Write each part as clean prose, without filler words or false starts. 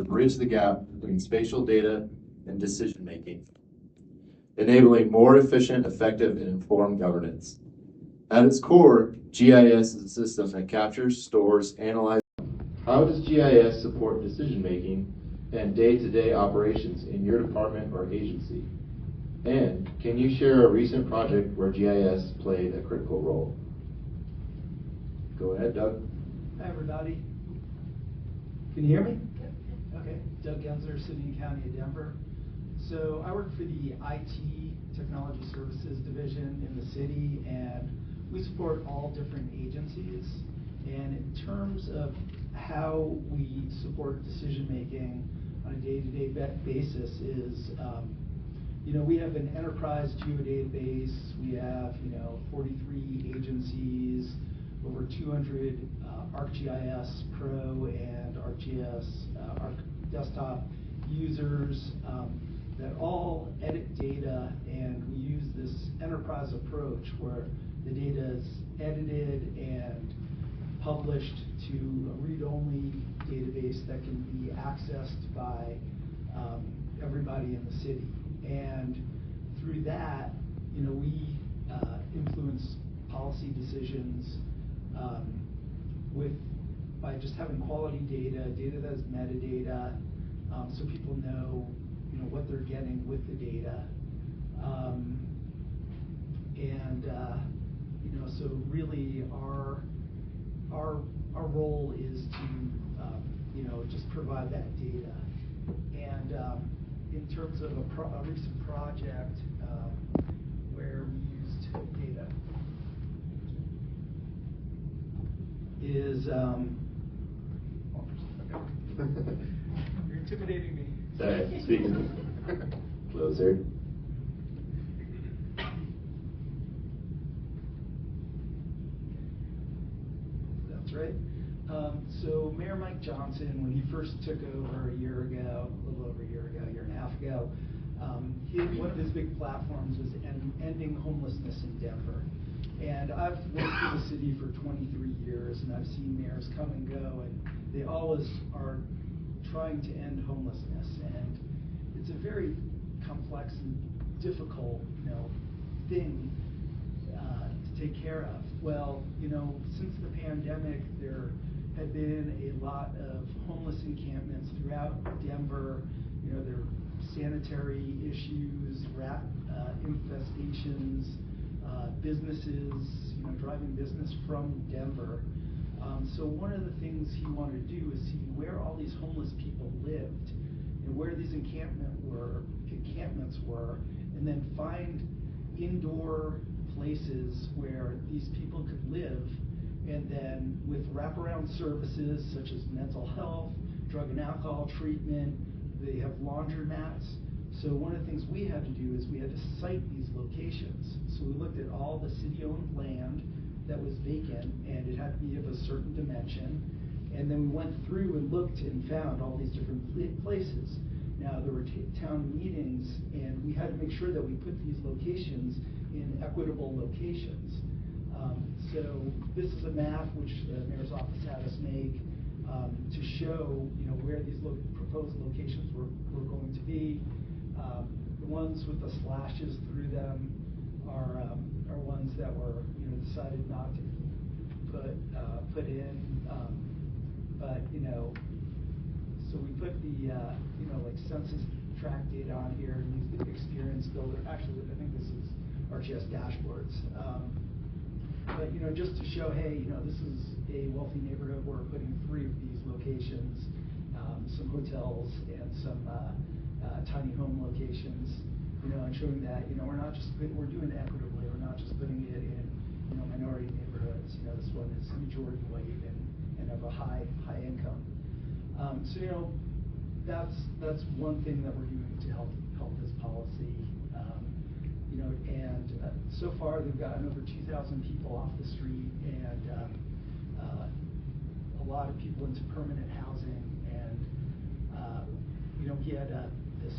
to bridge the gap between spatial data and decision making, enabling more efficient, effective, and informed governance. At its core, GIS is a system that captures, stores, analyzes. How does GIS support decision making and day-to-day operations in your department or agency? And can you share a recent project where GIS played a critical role? Go ahead, Doug. Hi, everybody. Can you hear me? Okay. Doug Genzer, City and County of Denver. So I work for the IT Technology Services Division in the city, and we support all different agencies. And in terms of how we support decision making on a day-to-day basis is, we have an enterprise geodatabase. We have, 43 agencies, over 200 ArcGIS Pro and ArcGIS Arc Desktop users that all edit data, and we use this enterprise approach where the data is edited and published to a read-only database that can be accessed by everybody in the city. And through that, we influence policy decisions by just having quality data that is metadata, so people know, what they're getting with the data. So really our role is to, just provide that data. And in terms of a recent project where we used data is, you're intimidating me. Sorry, speaking closer. That's right. So Mayor Mike Johnson, when he first took over a year ago, a little over a year and a half ago, one of his big platforms was ending homelessness in Denver. And I've worked for the city for 23 years, and I've seen mayors come and go, and they always are trying to end homelessness. And it's a very complex and difficult, thing to take care of. Well, since the pandemic, there had been a lot of homeless encampments throughout Denver. There are sanitary issues, rat infestations, businesses, driving business from Denver. So one of the things he wanted to do is see where all these homeless people lived and where these encampments were, and then find indoor places where these people could live, and then with wraparound services such as mental health, drug and alcohol treatment, they have laundromats. So one of the things we had to do is we had to site these locations. So we looked at all the city-owned land that was vacant, and it had to be of a certain dimension. And then we went through and looked and found all these different places. Now, there were town meetings, and we had to make sure that we put these locations in equitable locations. So this is a map which the mayor's office had us make to show, where these proposed locations were going to be. The ones with the slashes through them are ones that were, decided not to put in. But so we put the like census tract data on here and use the experience builder. Actually, I think this is ArcGIS dashboards. But just to show, hey, this is a wealthy neighborhood. We're putting 3 of these locations, some hotels and some tiny home locations, and showing that we're doing it equitably. We're not just putting it in minority neighborhoods. This one is majority white and of a high income. So that's one thing that we're doing to help this policy. And so far they've gotten over 2,000 people off the street, and a lot of people into permanent housing. And we had this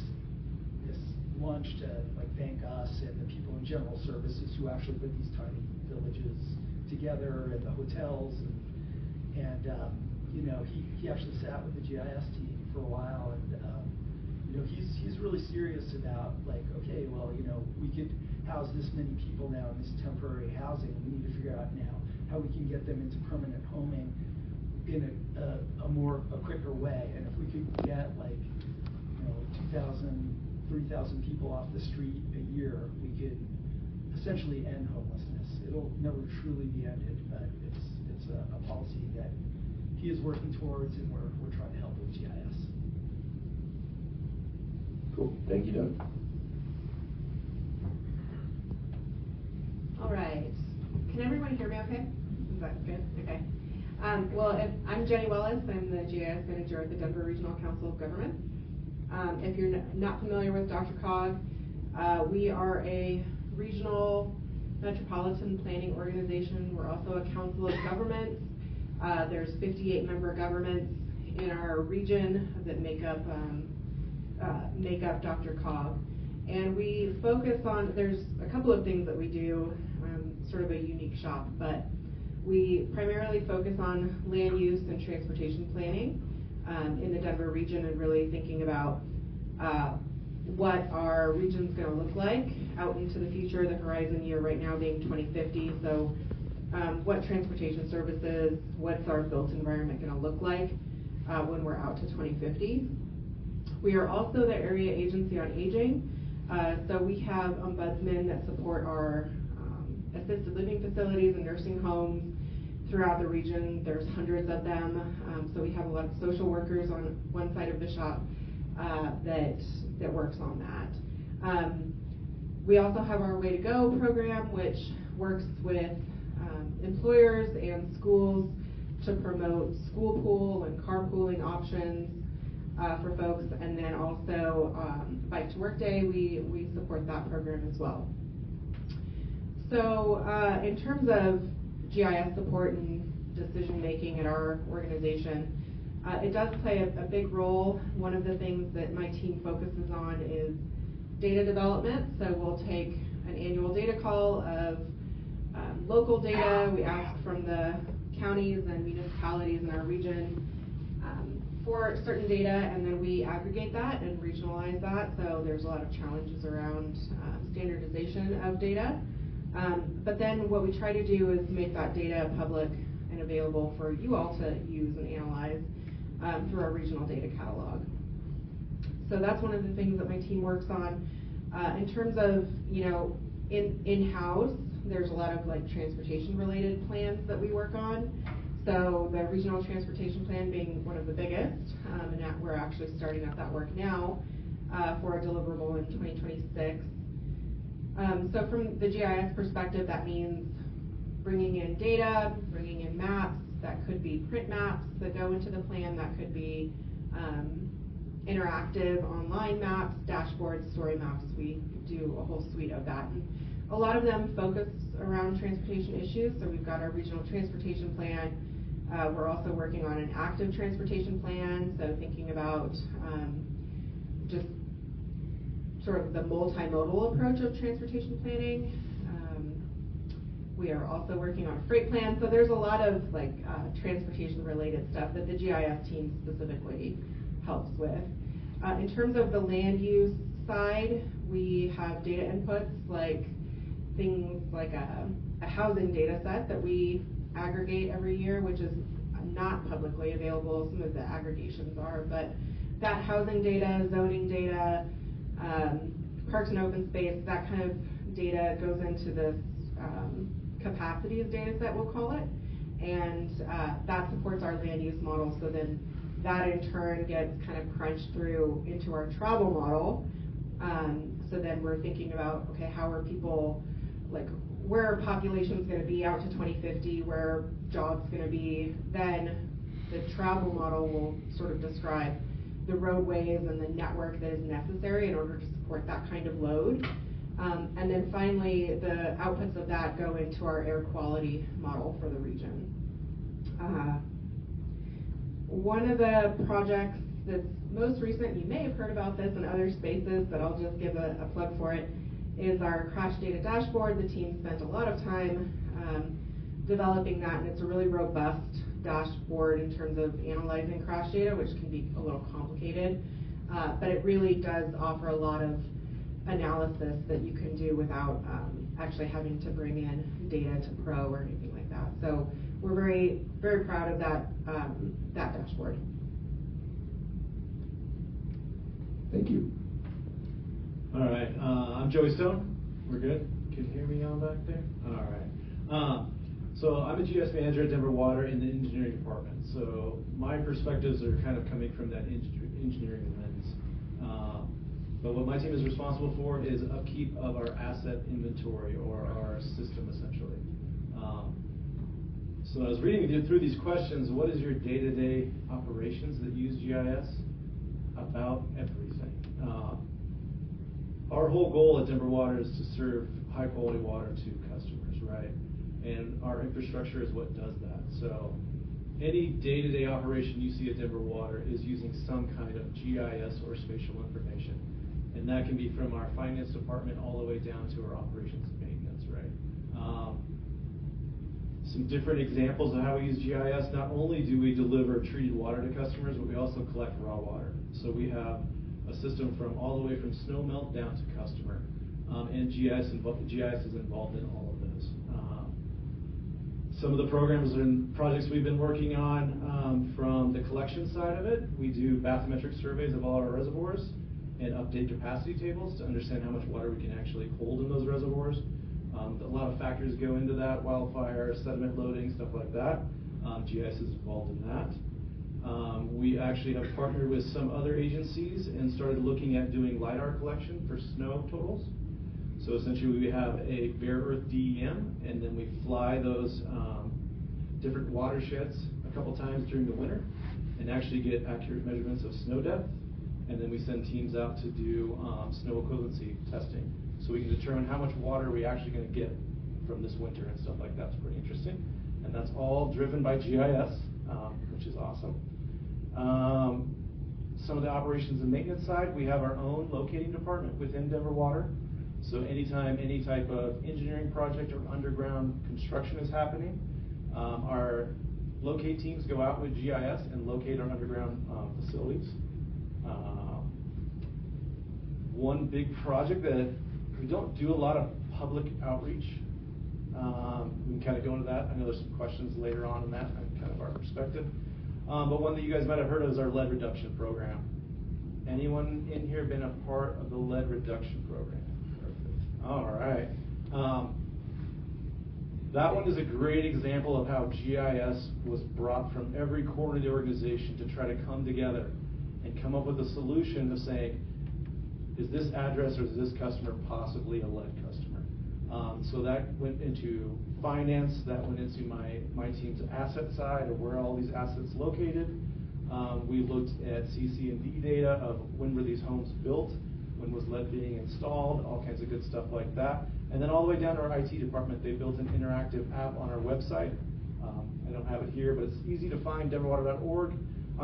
lunch to thank us and the people in general services who actually put these tiny villages together, and the hotels, and he actually sat with the GIS team for a while, and he's really serious about, like, okay, well, we could house this many people now in this temporary housing. We need to figure out now how we can get them into permanent homing in a quicker way. And if we could get, like, 2,000, 3,000 people off the street a year, we could essentially end homelessness. It'll never truly be ended, but it's a policy that he is working towards, and we're trying to help with GIS. Cool. Thank you, Doug. All right. Can everyone hear me okay? Is that good? Okay. I'm Jenny Wallace. I'm the GIS manager at the Denver Regional Council of Government. If you're not familiar with DRCOG, we are a regional metropolitan planning organization. We're also a council of governments. There's 58 member governments in our region that make up DRCOG. And we focus on, there's a couple of things that we do, sort of a unique shop, but we primarily focus on land use and transportation planning in the Denver region, and really thinking about what our region's going to look like out into the future, the horizon year right now being 2050. So what transportation services, what's our built environment going to look like when we're out to 2050. We are also the area agency on aging. So we have ombudsmen that support our assisted living facilities and nursing homes throughout the region. There's hundreds of them. So we have a lot of social workers on one side of the shop that works on that. We also have our Way to Go program, which works with employers and schools to promote school pool and carpooling options for folks, and then also Bike to Work Day, we support that program as well. So in terms of GIS support and decision making at our organization, it does play a big role. One of the things that my team focuses on is data development. So we'll take an annual data call of local data. We ask from the counties and municipalities in our region for certain data, and then we aggregate that and regionalize that. So there's a lot of challenges around standardization of data. But then what we try to do is make that data public and available for you all to use and analyze through our regional data catalog. So that's one of the things that my team works on. In terms of, in-house, there's a lot of transportation related plans that we work on. So the regional transportation plan being one of the biggest, and that we're actually starting up that work now for a deliverable in 2026. So from the GIS perspective, that means bringing in data, bringing in maps. That could be print maps that go into the plan. That could be interactive online maps, dashboards, story maps. We do a whole suite of that. And a lot of them focus around transportation issues. So we've got our regional transportation plan. We're also working on an active transportation plan. So thinking about just sort of the multimodal approach of transportation planning. We are also working on a freight plan. So there's a lot of transportation related stuff that the GIS team specifically helps with. In terms of the land use side, we have data inputs like things like a housing data set that we aggregate every year, which is not publicly available. Some of the aggregations are, but that housing data, zoning data, parks and open space, that kind of data goes into this capacities data set, we'll call it, and that supports our land use model. So then that in turn gets kind of crunched through into our travel model. So then we're thinking about, okay, how are people, where are populations going to be out to 2050, where are jobs going to be? Then the travel model will sort of describe the roadways and the network that is necessary in order to support that kind of load. And then finally, the outputs of that go into our air quality model for the region. One of the projects that's most recent, you may have heard about this in other spaces, but I'll just give a plug for it, is our crash data dashboard. The team spent a lot of time developing that, and it's a really robust dashboard in terms of analyzing crash data, which can be a little complicated. But it really does offer a lot of analysis that you can do without actually having to bring in data to Pro or anything like that. So we're very, very proud of that, that dashboard. Thank you. All right, I'm Joey Stone. We're good? Can you hear me on back there? All right. So I'm a GIS manager at Denver Water in the engineering department. So my perspectives are kind of coming from that engineering lens. But what my team is responsible for is upkeep of our asset inventory, or our system, essentially. So I was reading through these questions. What is your day-to-day operations that use GIS? About everything. Our whole goal at Denver Water is to serve high-quality water to customers, right? And our infrastructure is what does that. So any day-to-day operation you see at Denver Water is using some kind of GIS or spatial information. And that can be from our finance department all the way down to our operations and maintenance, right? Some different examples of how we use GIS. Not only do we deliver treated water to customers, but we also collect raw water. So we have a system from all the way from snow melt down to customer. And GIS is involved in all of those. Some of the programs and projects we've been working on, from the collection side of it, we do bathymetric surveys of all our reservoirs and update capacity tables to understand how much water we can actually hold in those reservoirs. A lot of factors go into that: wildfire, sediment loading, stuff like that. GIS is involved in that. We actually have partnered with some other agencies and started looking at doing LiDAR collection for snow totals. So essentially we have a bare earth DEM, and then we fly those different watersheds a couple times during the winter and actually get accurate measurements of snow depth. And then we send teams out to do snow equivalency testing, so we can determine how much water we're actually going to get from this winter and stuff like that. It's pretty interesting. And that's all driven by GIS, which is awesome. Some of the operations and maintenance side, we have our own locating department within Denver Water. So anytime any type of engineering project or underground construction is happening, our locate teams go out with GIS and locate our underground facilities. One big project that we don't do a lot of public outreach. We can kind of go into that. I know there's some questions later on in that, and kind of our perspective. But one that you guys might have heard of is our lead reduction program. Anyone in here been a part of the lead reduction program? Perfect. All right. That one is a great example of how GIS was brought from every corner of the organization to try to come together and come up with a solution of saying, is this address or is this customer possibly a lead customer? So that went into finance, that went into my team's asset side of where all these assets located. We looked at CC&D data of when were these homes built, when was lead being installed, all kinds of good stuff like that. And then all the way down to our IT department, they built an interactive app on our website. I don't have it here, but it's easy to find, denverwater.org.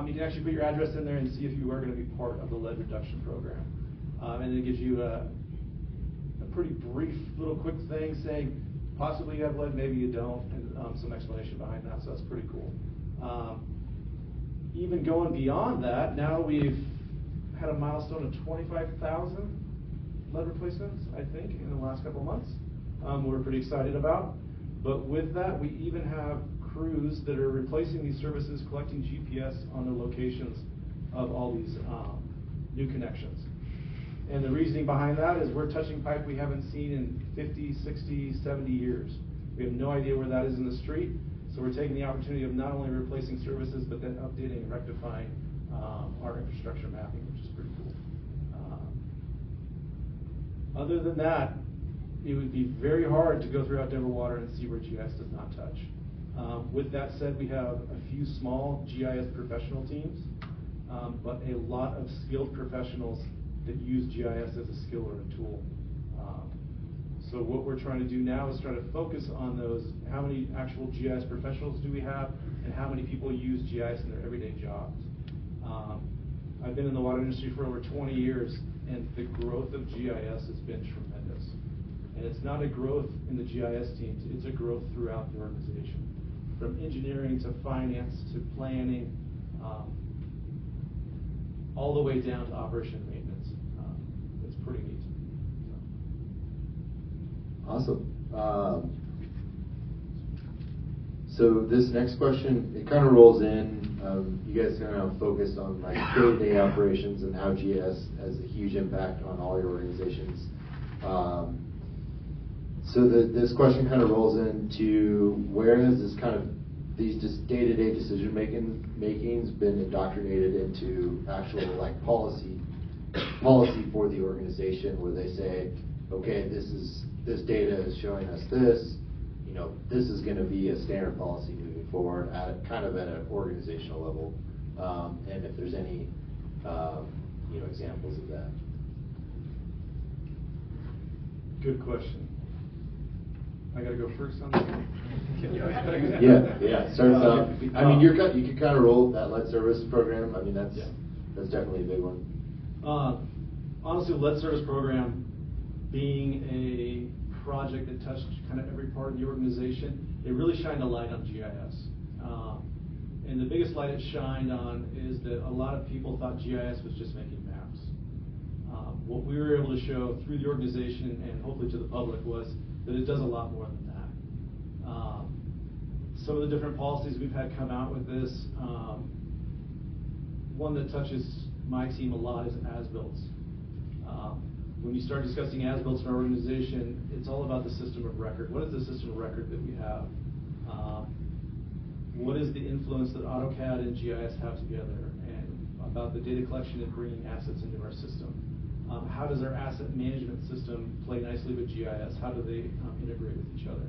You can actually put your address in there and see if you are going to be part of the lead reduction program. And it gives you a pretty brief little quick thing saying possibly you have lead, maybe you don't, and some explanation behind that, so that's pretty cool. Even going beyond that, now we've had a milestone of 25,000 lead replacements, I think, in the last couple of months. We're pretty excited about. But with that, we even have crews that are replacing these services, collecting GPS on the locations of all these new connections. And the reasoning behind that is we're touching pipe we haven't seen in 50, 60, 70 years. We have no idea where that is in the street. So we're taking the opportunity of not only replacing services, but then updating and rectifying our infrastructure mapping, which is pretty cool. Other than that, it would be very hard to go throughout Denver Water and see where GIS does not touch. With that said, we have a few small GIS professional teams, but a lot of skilled professionals that use GIS as a skill or a tool. So what we're trying to do now is try to focus on those, how many actual GIS professionals do we have, and how many people use GIS in their everyday jobs. I've been in the water industry for over 20 years, and the growth of GIS has been tremendous. And it's not a growth in the GIS teams, it's a growth throughout the organization. from engineering to finance to planning, all the way down to operation and maintenance. It's pretty neat. Awesome. So this next question, it kind of rolls in. You guys kind of focused on like day-to-day operations and how GIS has a huge impact on all your organizations. So this question kind of rolls into where has this kind of these just day-to-day decision makings been indoctrinated into actual like policy for the organization, where they say, okay, this data is showing us this. You know, this is going to be a standard policy moving forward at kind of at an organizational level, and if there's any examples of that. Good question. I got to go first on that. Yeah. Starts out. I mean, you can kind of roll that lead service program. I mean, that's definitely a big one. Honestly, the lead service program being a project that touched kind of every part of the organization, it really shined a light on GIS. And the biggest light it shined on is that a lot of people thought GIS was just making maps. What we were able to show through the organization and hopefully to the public was that it does a lot more than that. Some of the different policies we've had come out with this, one that touches my team a lot is as-builts. When you start discussing as-builts in our organization, it's all about the system of record. What is the system of record that we have? What is the influence that AutoCAD and GIS have together, and about the data collection and bringing assets into our system? How does our asset management system play nicely with GIS? How do they integrate with each other?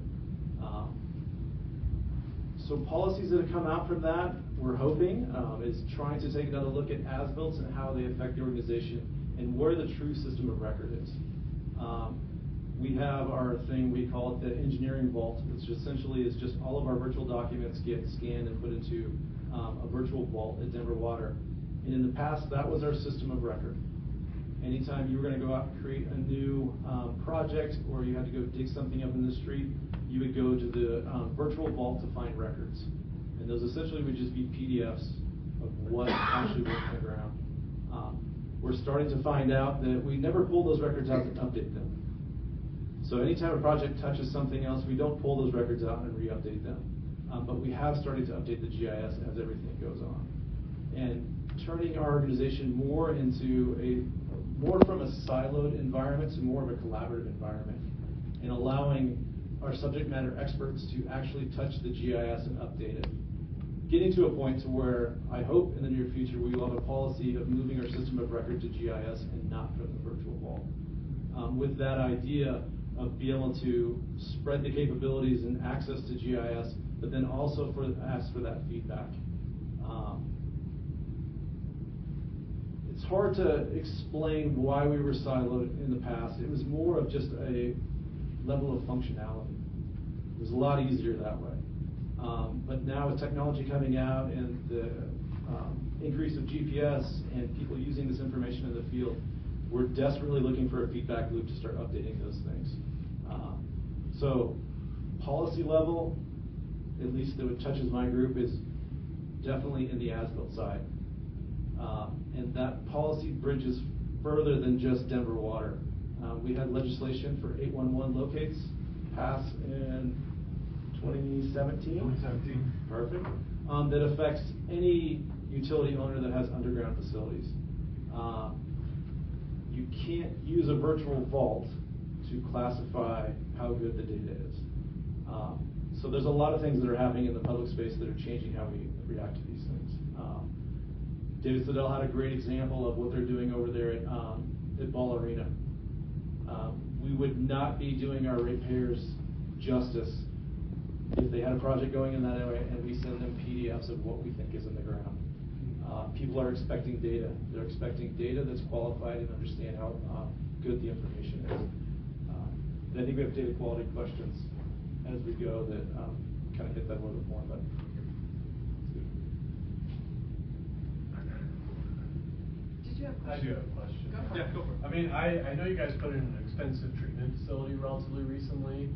So policies that have come out from that, we're hoping, is trying to take another look at as-builts and how they affect the organization and where the true system of record is. We have our thing, we call it the engineering vault, which essentially is just all of our virtual documents get scanned and put into a virtual vault at Denver Water. And in the past, that was our system of record. Anytime you were going to go out and create a new project, or you had to go dig something up in the street, you would go to the virtual vault to find records. And those essentially would just be PDFs of what actually went in the ground. We're starting to find out that we never pull those records out and update them. So anytime a project touches something else, we don't pull those records out and re-update them. But we have started to update the GIS as everything goes on. And turning our organization more from a siloed environment to more of a collaborative environment, and allowing our subject matter experts to actually touch the GIS and update it. Getting to a point to where I hope in the near future we will have a policy of moving our system of record to GIS and not from the virtual vault. With that idea of being able to spread the capabilities and access to GIS, but then also ask for that feedback. It's hard to explain why we were siloed in the past. It was more of just a level of functionality. It was a lot easier that way. But now with technology coming out and the increase of GPS and people using this information in the field, we're desperately looking for a feedback loop to start updating those things. So policy level, at least that touches my group, is definitely in the as-built side. And that policy bridges further than just Denver Water. We had legislation for 811 locates pass in 2017. Perfect. That affects any utility owner that has underground facilities. You can't use a virtual vault to classify how good the data is. So there's a lot of things that are happening in the public space that are changing how we react to these things. David Siddell had a great example of what they're doing over there at Ball Arena. We would not be doing our ratepayers justice if they had a project going in that area and we send them PDFs of what we think is in the ground. People are expecting data. They're expecting data that's qualified and understand how good the information is. And I think we have data quality questions as we go that kind of hit that a little bit more. But Did you have a I question? do have a question. Go for it. Go for it. I mean, I know you guys put in an expensive treatment facility relatively recently.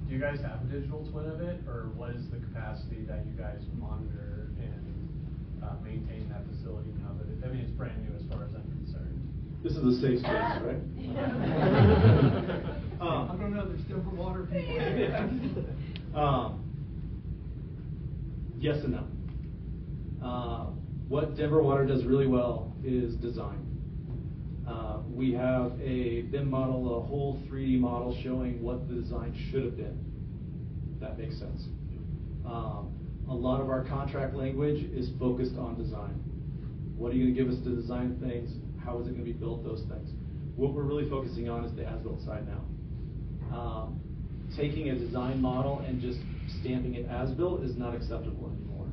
do you guys have a digital twin of it, or what is the capacity that you guys monitor and maintain that facility now that I mean, it's brand new as far as I'm concerned. This is a safe space, right? I don't know, there's Denver water people. Yes and no. What Denver Water does really well is design. We have a BIM model, a whole 3D model showing what the design should have been. If that makes sense. A lot of our contract language is focused on design. What are you going to give us to design things? How is it going to be built? Those things. What we're really focusing on is the as-built side now. Taking a design model and just stamping it as-built is not acceptable anymore.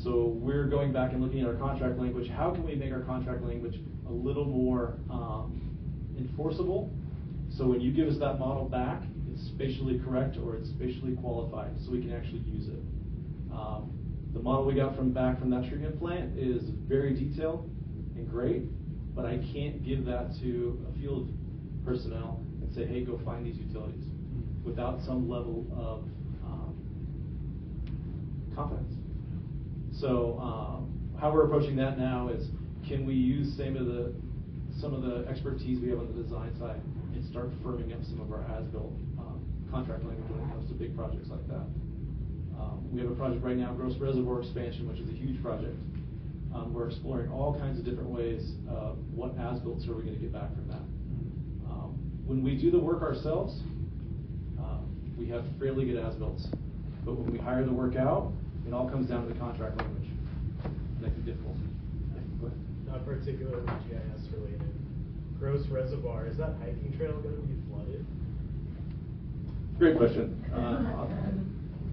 So we're going back and looking at our contract language. How can we make our contract language a little more enforceable? So when you give us that model back, it's spatially correct or it's spatially qualified, so we can actually use it. The model we got back from that treatment plant is very detailed and great, but I can't give that to a field personnel and say, hey, go find these utilities, without some level of confidence. So how we're approaching that now is, can we use some of the expertise we have on the design side and start firming up some of our as-built contract language when it comes to big projects like that. We have a project right now, Gross Reservoir Expansion, which is a huge project. We're exploring all kinds of different ways of what as-builts are we going to get back from that. When we do the work ourselves, we have fairly good as-builts. But when we hire the work out, it all comes down to the contract language. That can be difficult. Go ahead. Not particularly GIS related. Gross Reservoir, is that hiking trail going to be flooded? Great question.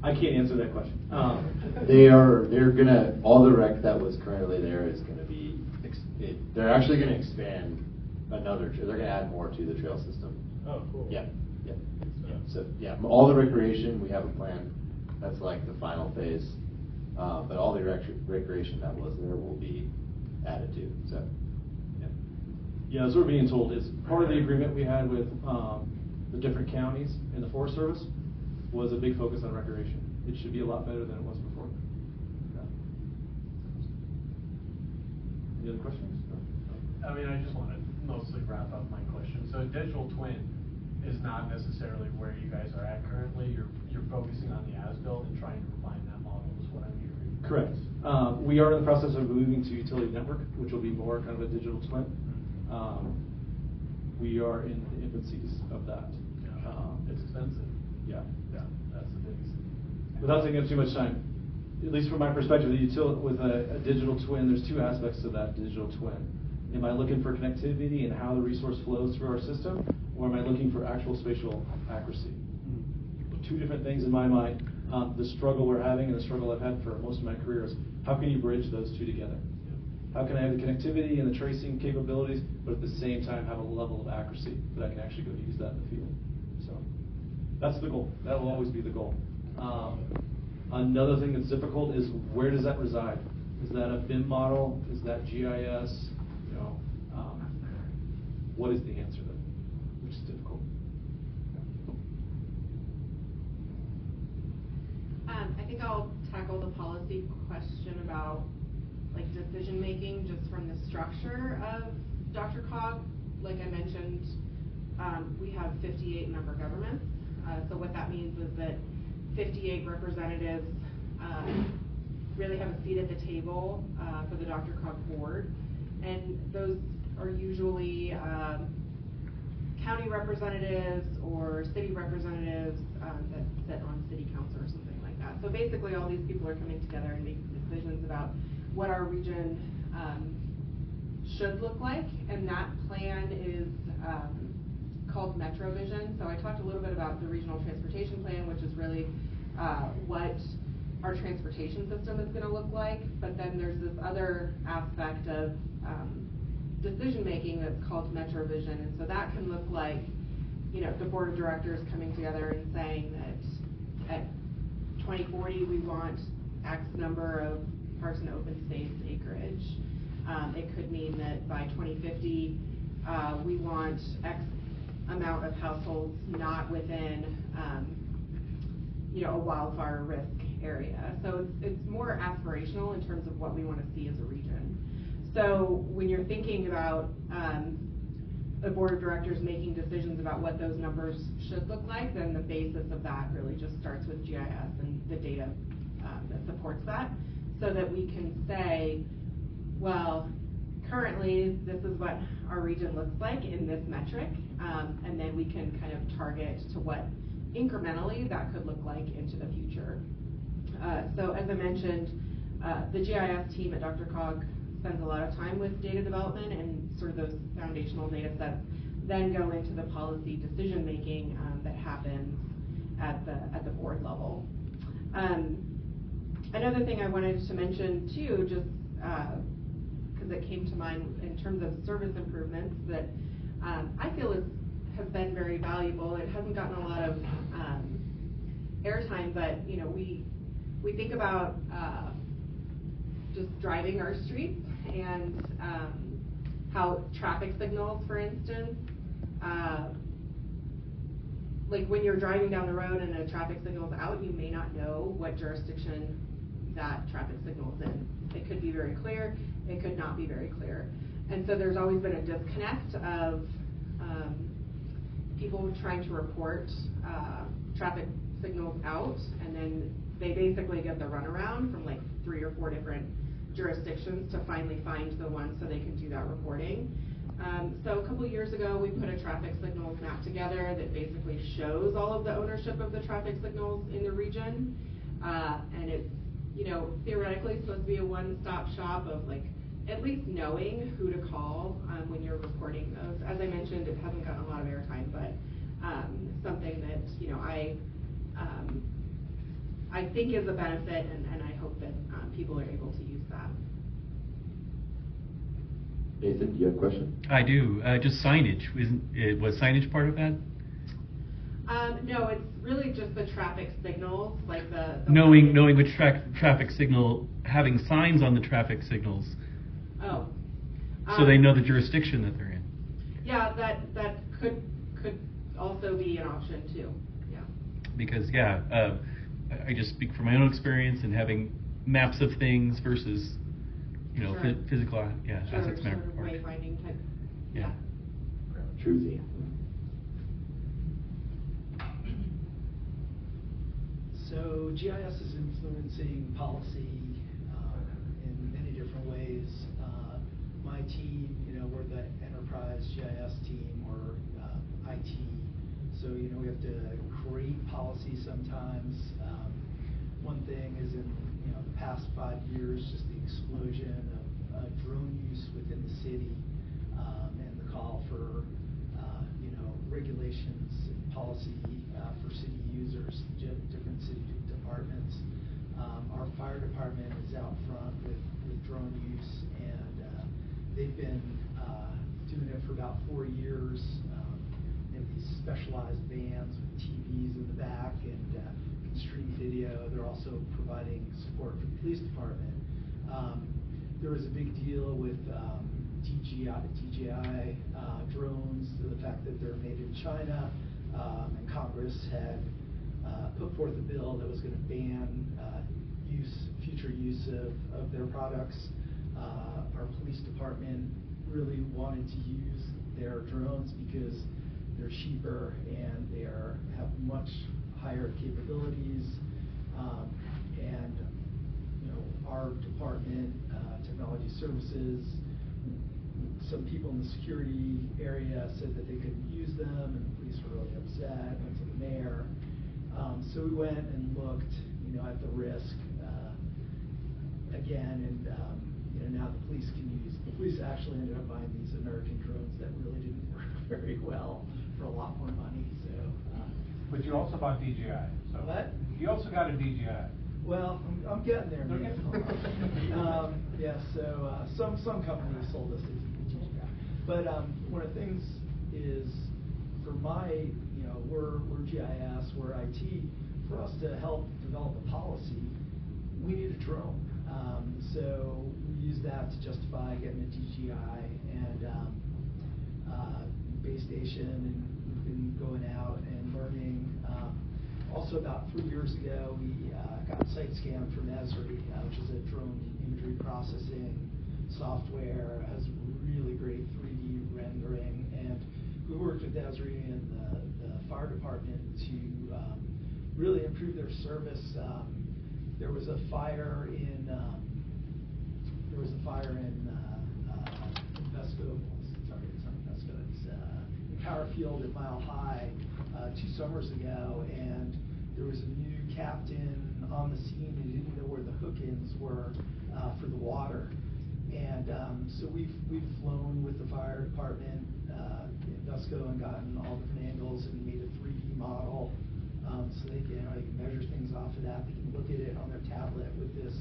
I can't answer that question. They're gonna, all the rec that was currently there is gonna be, they're actually gonna expand another, they're gonna add more to the trail system. Oh, cool. Yeah. So yeah, all the recreation, we have a plan. That's like the final phase. But all the recreation that was there will be added to. So yeah, as we're being told, is part of the agreement we had with the different counties and the Forest Service was a big focus on recreation. It should be a lot better than it was before. Yeah. Any other questions? I mean, I just want to mostly wrap up my question. So digital twin is not necessarily where you guys are at currently. You're focusing on the as-built and trying to refine that model is what I'm hearing. Correct. We are in the process of moving to utility network, which will be more kind of a digital twin. We are in the infancies of that. It's expensive. Yeah. That's the biggest thing. Without taking up too much time, at least from my perspective, with a digital twin, there's two aspects to that digital twin. Am I looking for connectivity and how the resource flows through our system, or am I looking for actual spatial accuracy? Two different things in my mind. The struggle we're having and the struggle I've had for most of my career is, how can you bridge those two together? How can I have the connectivity and the tracing capabilities, but at the same time have a level of accuracy that I can actually go use that in the field? So that's the goal. That will always be the goal. Another thing that's difficult is, where does that reside? Is that a BIM model? Is that GIS? What is the answer there? Which is difficult. I think I'll tackle the policy question about decision making just from the structure of DRCOG. Like I mentioned, we have 58 member governments. So what that means is that 58 representatives really have a seat at the table for the DRCOG board, and those are usually county representatives or city representatives that sit on city council or something like that. So basically all these people are coming together and making decisions about what our region should look like, and that plan is called Metro Vision. So I talked a little bit about the regional transportation plan, which is really what our transportation system is going to look like, but then there's this other aspect of decision making that's called Metro Vision, and so that can look like, the board of directors coming together and saying that at 2040 we want X number of parks and open space acreage. It could mean that by 2050 we want X amount of households not within, a wildfire risk area. So it's more aspirational in terms of what we want to see as a region. So when you're thinking about the board of directors making decisions about what those numbers should look like, then the basis of that really just starts with GIS and the data that supports that, so that we can say, well, currently this is what our region looks like in this metric, and then we can kind of target to what incrementally that could look like into the future. So as I mentioned, the GIS team at DRCOG spends a lot of time with data development, and sort of those foundational data sets then go into the policy decision making that happens at the board level. Another thing I wanted to mention too, just because it came to mind in terms of service improvements that I feel has been very valuable. It hasn't gotten a lot of airtime, but we think about just driving our streets and how traffic signals, for instance, like when you're driving down the road and a traffic signal's out, you may not know what jurisdiction that traffic signal is in. It could be very clear, it could not be very clear. And so there's always been a disconnect of people trying to report traffic signals out, and then they basically get the runaround from like 3 or 4 different jurisdictions to finally find the one so they can do that reporting. So a couple of years ago, we put a traffic signals map together that basically shows all of the ownership of the traffic signals in the region, and it's theoretically supposed to be a one-stop shop of like at least knowing who to call when you're reporting those. As I mentioned, it hasn't gotten a lot of airtime, but something that I think is a benefit, and I hope that people are able to use that. Nathan, do you have a question? I do. Just signage. Was signage part of that? No, it's really just the traffic signals, like the knowing which traffic signal, having signs on the traffic signals. Oh. So they know the jurisdiction that they're in. Yeah, that could also be an option too. Yeah. Because I just speak from my own experience and having maps of things versus Sure. physical assets Sort matter. of wayfinding type. Yeah. Truzy. So GIS is influencing policy in many different ways. My team, we're the enterprise GIS team, or IT. So we have to create policy sometimes. One thing is in the past 5 years, just the explosion of drone use within the city, and the call for regulations and policy for city users, different city departments. Our fire department is out front with drone use, and they've been doing it for about 4 years. They have these specialized vans with TVs in the back and can stream video. They're also providing support for the police department. There was a big deal with DJI drones, the fact that they're made in China, and Congress had put forth a bill that was going to ban future use of their products. Our police department really wanted to use their drones because they're cheaper and they have much higher capabilities. And our department, technology services, some people in the security area said that they couldn't use them, and the police were really upset. Went to the mayor. So we went and looked, at the risk again, and now the police can use. The police actually ended up buying these American drones that really didn't work very well for a lot more money. So. But you also bought DJI. So What? You also got a DJI. Well, I'm getting there, man. So some companies sold us a DJI, but one of the things is for we're GIS, we're IT. For us to help develop a policy, we need a drone. So we use that to justify getting a DJI and base station, and we've going out and learning. Also, about 3 years ago, we got site scan from Esri, which is a drone imagery processing software. Has really great 3D rendering, and we worked with Esri and the fire department to really improve their service. There was a fire in Vesco. Sorry, it's not Vesco. It's in Powerfield at Mile High 2 summers ago, and there was a new captain on the scene who didn't know where the hook-ins were for the water. And so we've flown with the fire department in Vesco and gotten all different angles and made a 3D model so they can measure things off of that. They can look at it on their tablet with this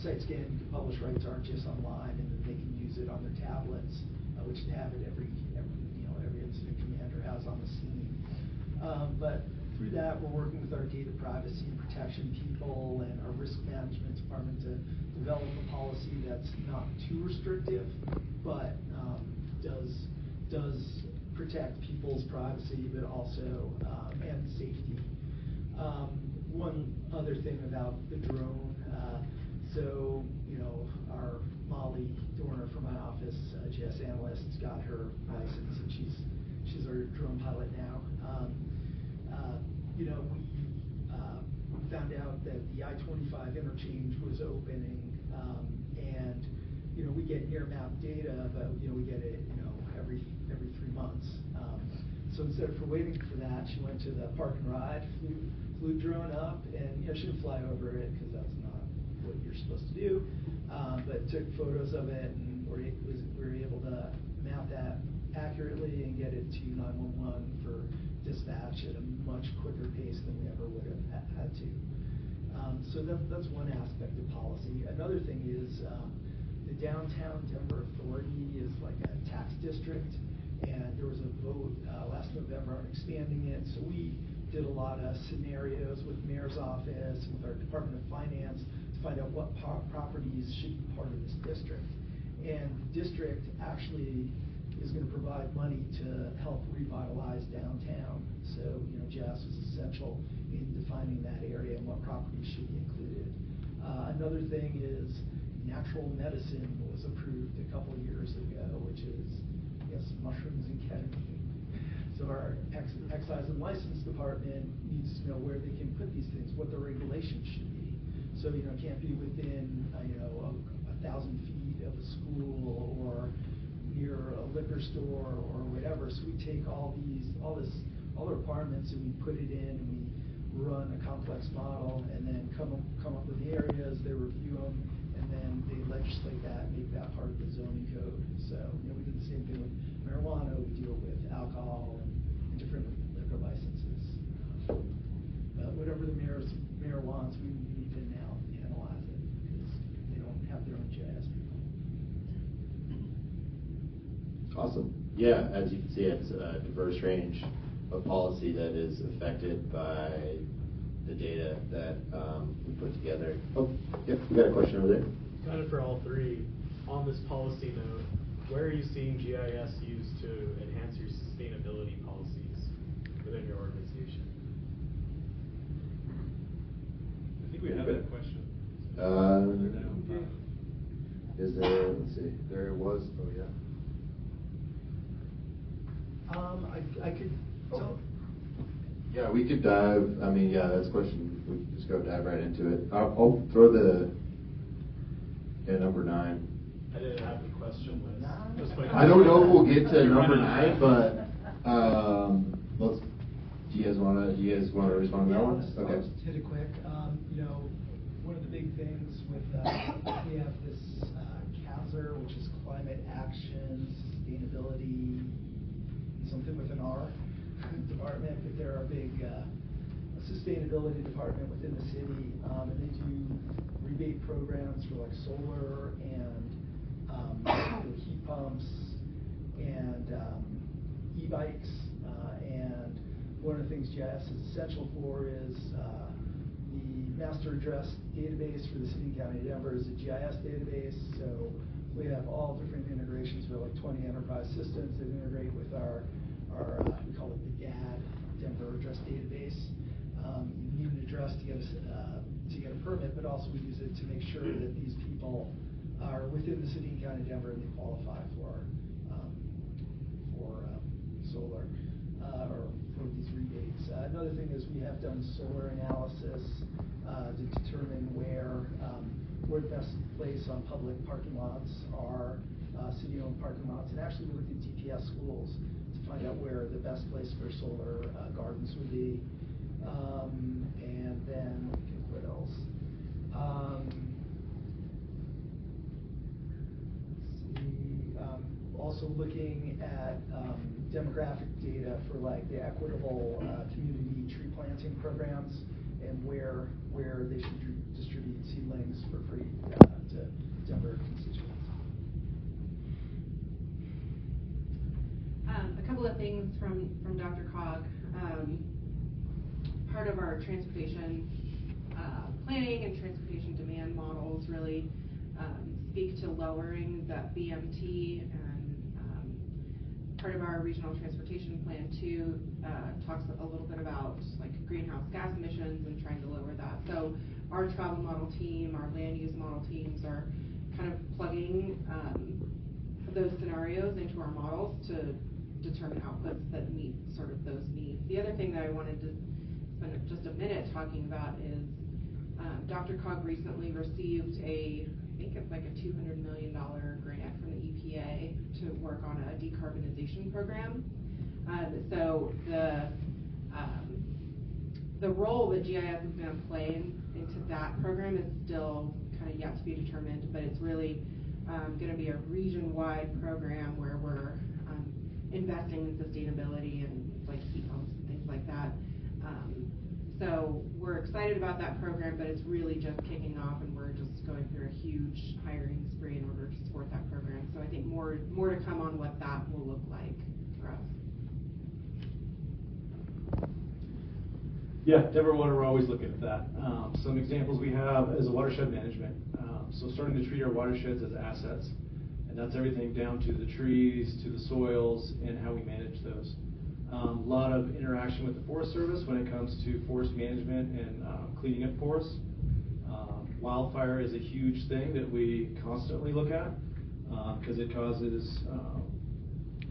site scan. You can publish right to ArcGIS online, and then they can use it on their tablets, which they have it every incident commander has on the scene. But through that, we're working with our data privacy and protection people and our risk management department to develop a policy that's not too restrictive, but does protect people's privacy, but also and safety. One other thing about the drone. So, our Molly Dorner from my office, GIS analyst, got her license, and she's our drone pilot now. We found out that the I-25 interchange was opening, and we get near map data, but we get it every 3 months. So instead of waiting for that, she went to the park and ride, flew drone up, and she didn't fly over it because that's not what you're supposed to do, but took photos of it, and we were able to map that accurately and get it to 911 for dispatch at a much quicker pace than we ever would have had to. So that's one aspect of policy. Another thing is the downtown Denver Authority is like a tax district, and there was a vote last November on expanding it. So we did a lot of scenarios with Mayor's office and with our Department of Finance to find out what properties should be part of this district. And the district actually is going to provide money to help revitalize downtown. So, GIS was essential in defining that area and what properties should be included. Another thing is natural medicine was approved a couple of years ago, which is, mushrooms and ketamine. So our excise and license department needs to know where they can put these things, what the regulations should be. So, it can't be within, 1,000 feet of a school or near a liquor store or whatever. So we take all the requirements, and we put it in, and we run a complex model, and then come up with the areas. They review them, and then they legislate that, make that part of the zoning code. So we do the same thing with marijuana. We do it with alcohol and different liquor licenses. But whatever the mayor wants, we need to now analyze it because they don't have their own GIS people. Awesome. Yeah, as you can see, it's a diverse range of policy that is affected by the data that we put together. Oh, yep, we got a question over there. Kind of for all three. On this policy note, where are you seeing GIS used to enhance your sustainability policies within your organization? I think we have that question. Is there, let's see, there was, oh yeah. I could. Yeah, we could dive. That's a question. We could just go dive right into it. I'll throw the number 9. I didn't have the question list. I don't know if we'll get to number 9, but let's. Do you guys want to respond to that one? Okay. I'll just hit it quick. One of the big things with we have this CASR, which is Climate Action Sustainability, something with an R department, but they're a big sustainability department within the city, and they do rebate programs for like solar and heat pumps and e-bikes, and one of the things GIS is essential for is the master address database for the city and county of Denver is a GIS database. So we have all different integrations. We have like 20 enterprise systems that integrate with our we call it the GAD, Denver Address Database. You need an address to get a permit, but also we use it to make sure that these people are within the city and county of Denver and they qualify for solar or for these rebates. Another thing is we have done solar analysis to determine where the best place on public parking lots are, city-owned parking lots, and actually we looked at DPS schools to find out where the best place for solar gardens would be. And then, what else? Let's see. Also looking at demographic data for like the equitable community tree planting programs and where they should distribute seedlings for free to Denver constituents. A couple of things from DRCOG. Part of our transportation planning and transportation demand models really speak to lowering that BMT, and part of our regional transportation plan too talks a little bit about like greenhouse gas emissions and trying to lower that. So our travel model team, our land use model teams are kind of plugging those scenarios into our models to determine outputs that meet sort of those needs. The other thing that I wanted to spend just a minute talking about is DRCOG recently received I think it's like a $200 million grant from the EPA to work on a decarbonization program. So the role that GIS is going to play into that program is still kind of yet to be determined, but it's really going to be a region-wide program where we're investing in sustainability and like heat pumps and things like that. So we're excited about that program, but it's really just kicking off, and we're just going through a huge hiring spree in order to support that program. So I think more to come on what that will look like for us. Yeah, Denver Water, we're always looking at that. Some examples we have is a watershed management. So starting to treat our watersheds as assets, and that's everything down to the trees, to the soils, and how we manage those. A lot of interaction with the Forest Service when it comes to forest management and cleaning up forests. Wildfire is a huge thing that we constantly look at because it causes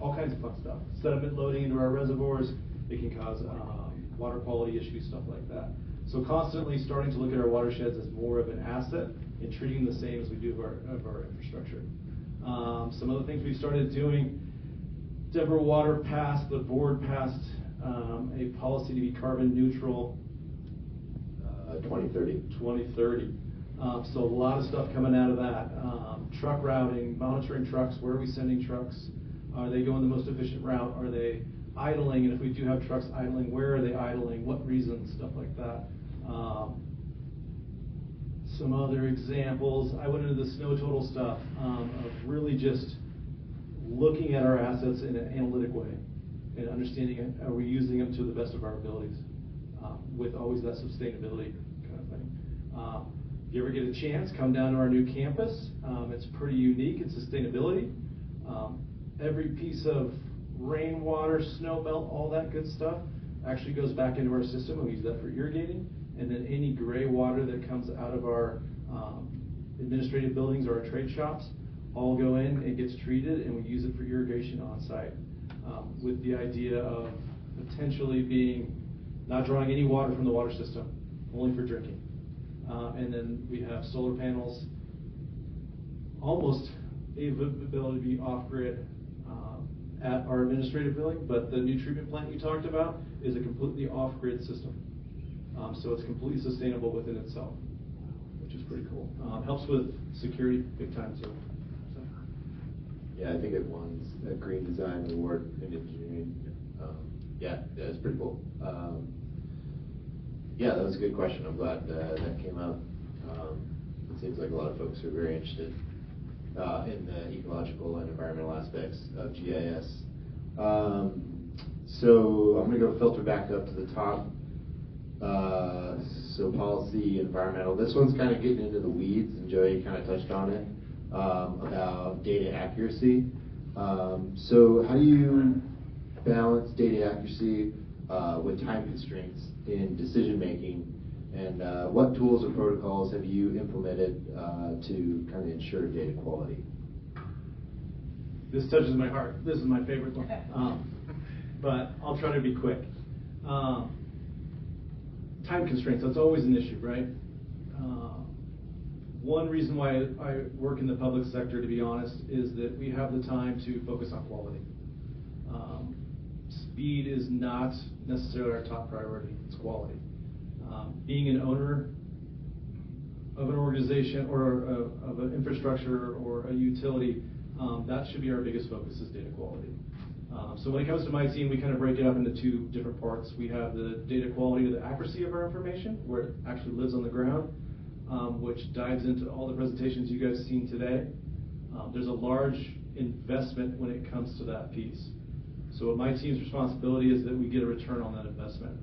all kinds of fun stuff. Sediment loading into our reservoirs, it can cause water quality issues, stuff like that. So constantly starting to look at our watersheds as more of an asset and treating the same as we do of our infrastructure. Some of the things we started doing, Denver Water the board passed a policy to be carbon neutral 2030. 2030. So a lot of stuff coming out of that. Truck routing, monitoring trucks, where are we sending trucks? Are they going the most efficient route? Are they idling? And if we do have trucks idling, where are they idling? What reasons? Stuff like that. Some other examples, I went into the snow total stuff of really just looking at our assets in an analytic way and understanding are we using them to the best of our abilities with always that sustainability kind of thing. If you ever get a chance, come down to our new campus. It's pretty unique in sustainability. Every piece of rainwater, snow melt, all that good stuff actually goes back into our system, and we use that for irrigating. And then any gray water that comes out of our administrative buildings or our trade shops all go in and gets treated, and we use it for irrigation on site with the idea of potentially not drawing any water from the water system, only for drinking. And then we have solar panels, almost ability to be off-grid at our administrative building, but the new treatment plant you talked about is a completely off-grid system. So it's completely sustainable within itself, which is pretty cool. Helps with security big time too. So. Yeah, I think it won a Green Design Award in engineering. Yeah, it's pretty cool. Yeah, that was a good question. I'm glad that came out. It seems like a lot of folks are very interested in the ecological and environmental aspects of GIS. So I'm going to go filter back up to the top. So policy, environmental. This one's kind of getting into the weeds, and Joey kind of touched on it. about data accuracy. So how do you balance data accuracy with time constraints in decision making? And what tools or protocols have you implemented to kind of ensure data quality? This touches my heart. This is my favorite one. But I'll try to be quick. Time constraints, that's always an issue, right? One reason why I work in the public sector, to be honest, is that we have the time to focus on quality. Speed is not necessarily our top priority, it's quality. Being an owner of an organization or of an infrastructure or a utility, that should be our biggest focus, is data quality. So when it comes to my team, we kind of break it up into two different parts. We have the data quality or the accuracy of our information, where it actually lives on the ground, which dives into all the presentations you guys have seen today. There's a large investment when it comes to that piece. So what my team's responsibility is that we get a return on that investment.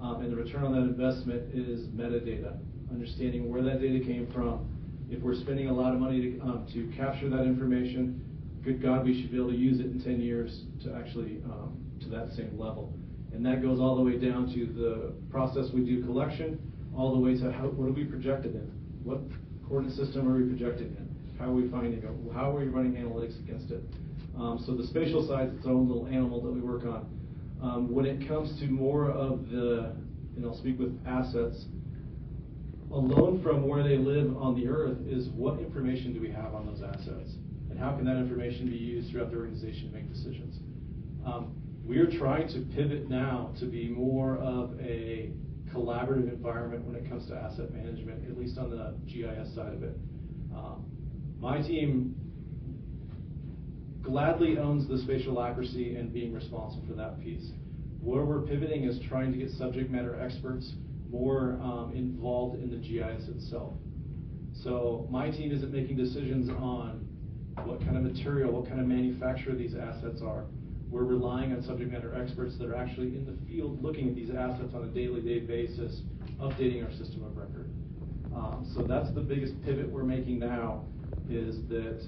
And the return on that investment is metadata, understanding where that data came from. If we're spending a lot of money to capture that information, good God, we should be able to use it in 10 years to actually to that same level. And that goes all the way down to the process we do collection, all the way to what are we projected in? What coordinate system are we projected in? How are we finding it? How are we running analytics against it? So the spatial side is its own little animal that we work on. When it comes to more of the, and I'll speak with assets, alone from where they live on the earth is what information do we have on those assets? And how can that information be used throughout the organization to make decisions? We are trying to pivot now to be more of a collaborative environment when it comes to asset management, at least on the GIS side of it. My team gladly owns the spatial accuracy and being responsible for that piece. Where we're pivoting is trying to get subject matter experts more involved in the GIS itself. So my team isn't making decisions on what kind of material, what kind of manufacturer these assets are. We're relying on subject matter experts that are actually in the field looking at these assets on a daily basis, updating our system of record. So that's the biggest pivot we're making now, is that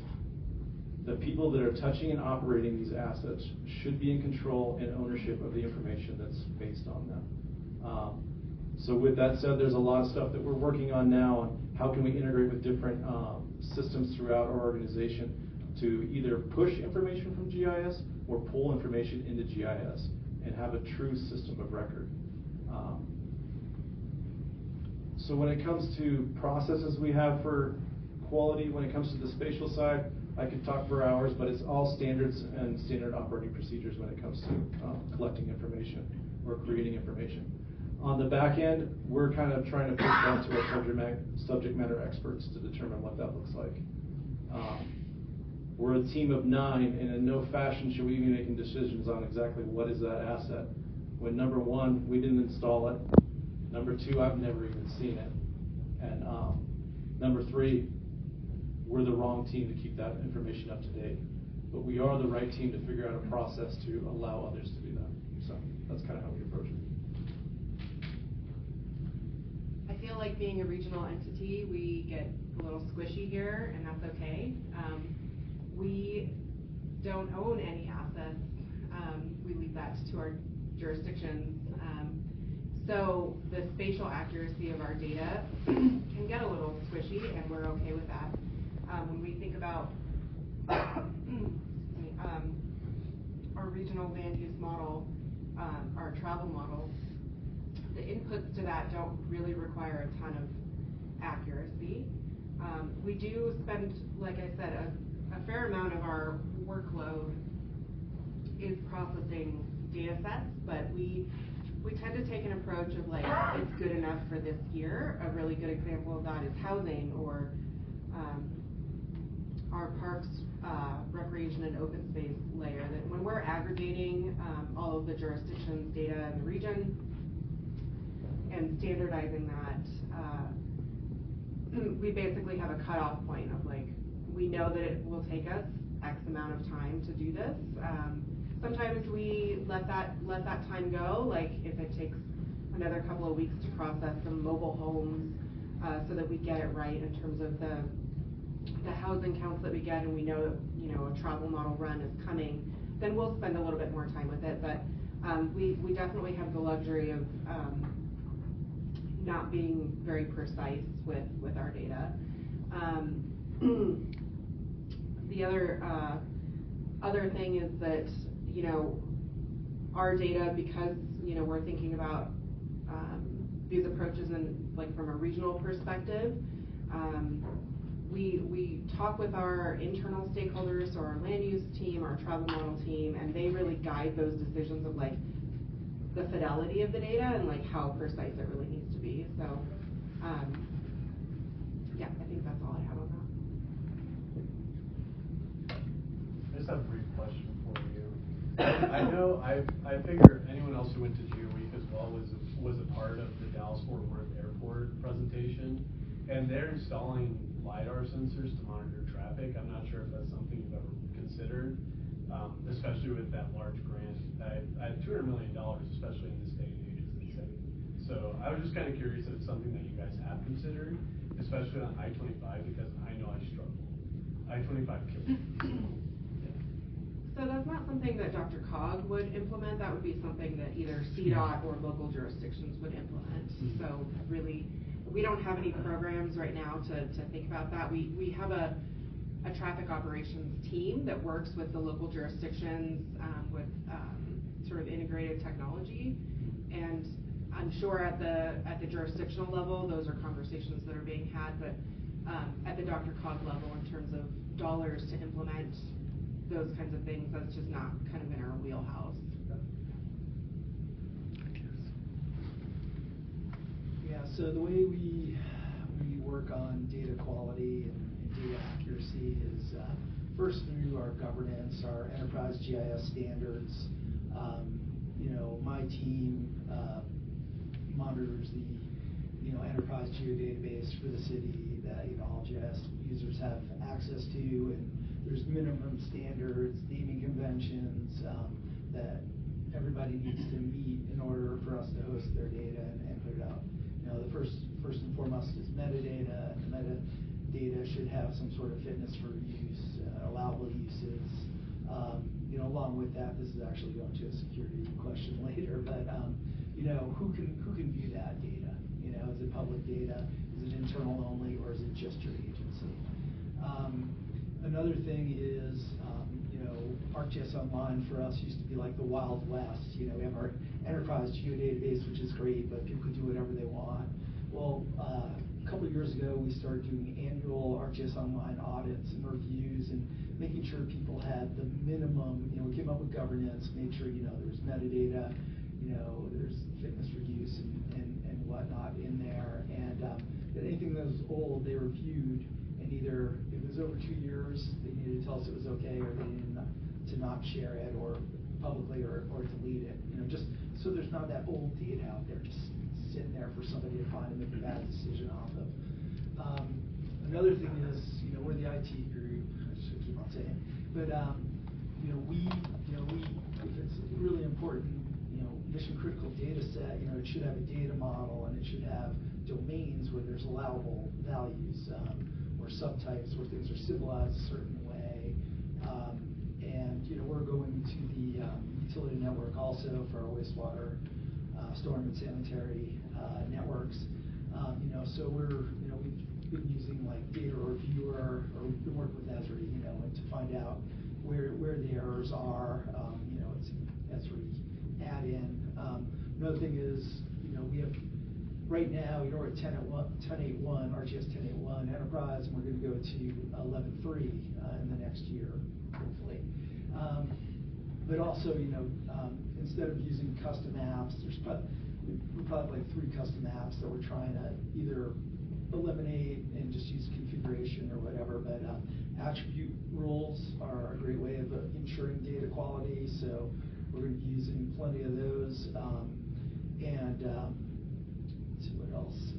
the people that are touching and operating these assets should be in control and ownership of the information that's based on them. So with that said, there's a lot of stuff that we're working on now on how can we integrate with different systems throughout our organization to either push information from GIS or pull information into GIS and have a true system of record. So when it comes to processes we have for quality, when it comes to the spatial side, I could talk for hours, but it's all standards and standard operating procedures when it comes to collecting information or creating information. On the back end, we're kind of trying to push that to our subject matter experts to determine what that looks like. We're a team of 9, and in no fashion should we be making decisions on exactly what is that asset. When number 1, we didn't install it. Number 2, I've never even seen it. And number 3, we're the wrong team to keep that information up to date. But we are the right team to figure out a process to allow others to do that. So that's kind of how we approach it. I feel like being a regional entity, we get a little squishy here, and that's okay. We don't own any assets. We leave that to our jurisdictions. So the spatial accuracy of our data can get a little squishy, and we're okay with that. When we think about our regional land use model, our travel model, the inputs to that don't really require a ton of accuracy. We do spend, like I said, a fair amount of our workload is processing data sets, but we tend to take an approach of like, it's good enough for this year. A really good example of that is housing, or our parks, recreation and open space layer, that when we're aggregating all of the jurisdictions' data in the region and standardizing that, we basically have a cutoff point of like, we know that it will take us X amount of time to do this. Sometimes we let that time go, like if it takes another couple of weeks to process some mobile homes so that we get it right in terms of the the housing counts that we get, and we know that, you know, a travel model run is coming, then we'll spend a little bit more time with it. But we definitely have the luxury of not being very precise with our data. The other thing is that, you know, our data, because, you know, we're thinking about these approaches from a regional perspective, we talk with our internal stakeholders, so our land use team, our travel model team, and they really guide those decisions of like the fidelity of the data and like how precise it really needs to be. So yeah, I think that's all I have on that. I just have a brief question for you. I know, I figure anyone else who went to GeoWeek as well was a part of the Dallas-Fort Worth Airport presentation, and they're installing LiDAR sensors to monitor traffic. I'm not sure if that's something you've ever considered, especially with that large grant. At $200 million, especially in this day and age, is insane. So I was just kind of curious if it's something that you guys have considered, especially on I-25, because I know I struggle. I-25 kills me. So that's not something that DRCOG would implement. That would be something that either CDOT or local jurisdictions would implement. So really, we don't have any programs right now to think about that. We have a traffic operations team that works with the local jurisdictions with sort of integrated technology, and I'm sure at the jurisdictional level, those are conversations that are being had. But at the DRCOG level, in terms of dollars to implement those kinds of things, that's just not kind of in our wheelhouse. Yeah, so the way we work on data quality and data accuracy is first through our governance, our enterprise GIS standards. You know, my team monitors the enterprise geodatabase for the city that all GIS users have access to, and there's minimum standards, naming conventions that everybody needs to meet in order for us to host their data and put it out. You know, the first and foremost is metadata, and the metadata should have some sort of fitness for use, allowable uses. You know, along with that, this is actually going to a security question later, but you know, who can view that data? You know, is it public data? Is it internal only, or is it just your agency? Another thing is, you know, ArcGIS Online for us used to be like the Wild West. You know, we have our enterprise geodatabase, which is great, but people can do whatever they want. Well, a couple of years ago, we started doing annual ArcGIS Online audits and reviews and making sure people had the minimum, you know, we came up with governance, made sure, you know, there's metadata, you know, there's fitness for use and whatnot in there. And anything that was old, they reviewed, and either it was over 2 years, they needed to tell us it was okay, or they needed to not share it or publicly or delete it. You know, just so there's not that old data out there just sitting there for somebody to find and make a bad decision off of. Another thing is, you know, we're the IT group. I should keep on saying, but you know, if it's really important, you know, mission critical data set, you know, it should have a data model, and it should have domains where there's allowable values or subtypes where things are civilized a certain way. And you know, we're going to the utility network also for our wastewater, storm and sanitary networks. You know, so we've been using like Data Reviewer, or we've been working with Esri, you know, and to find out where the errors are. You know, it's Esri add in. Another thing is, you know, we have right now, you know, we're at 10.8.1, ArcGIS 10.8.1 Enterprise, and we're going to go to 11.3 in the next year, hopefully. But also, you know, instead of using custom apps, we probably have like 3 custom apps that we're trying to either eliminate and just use configuration or whatever. But attribute rules are a great way of ensuring data quality, so we're going to be using plenty of those. And let's see what else.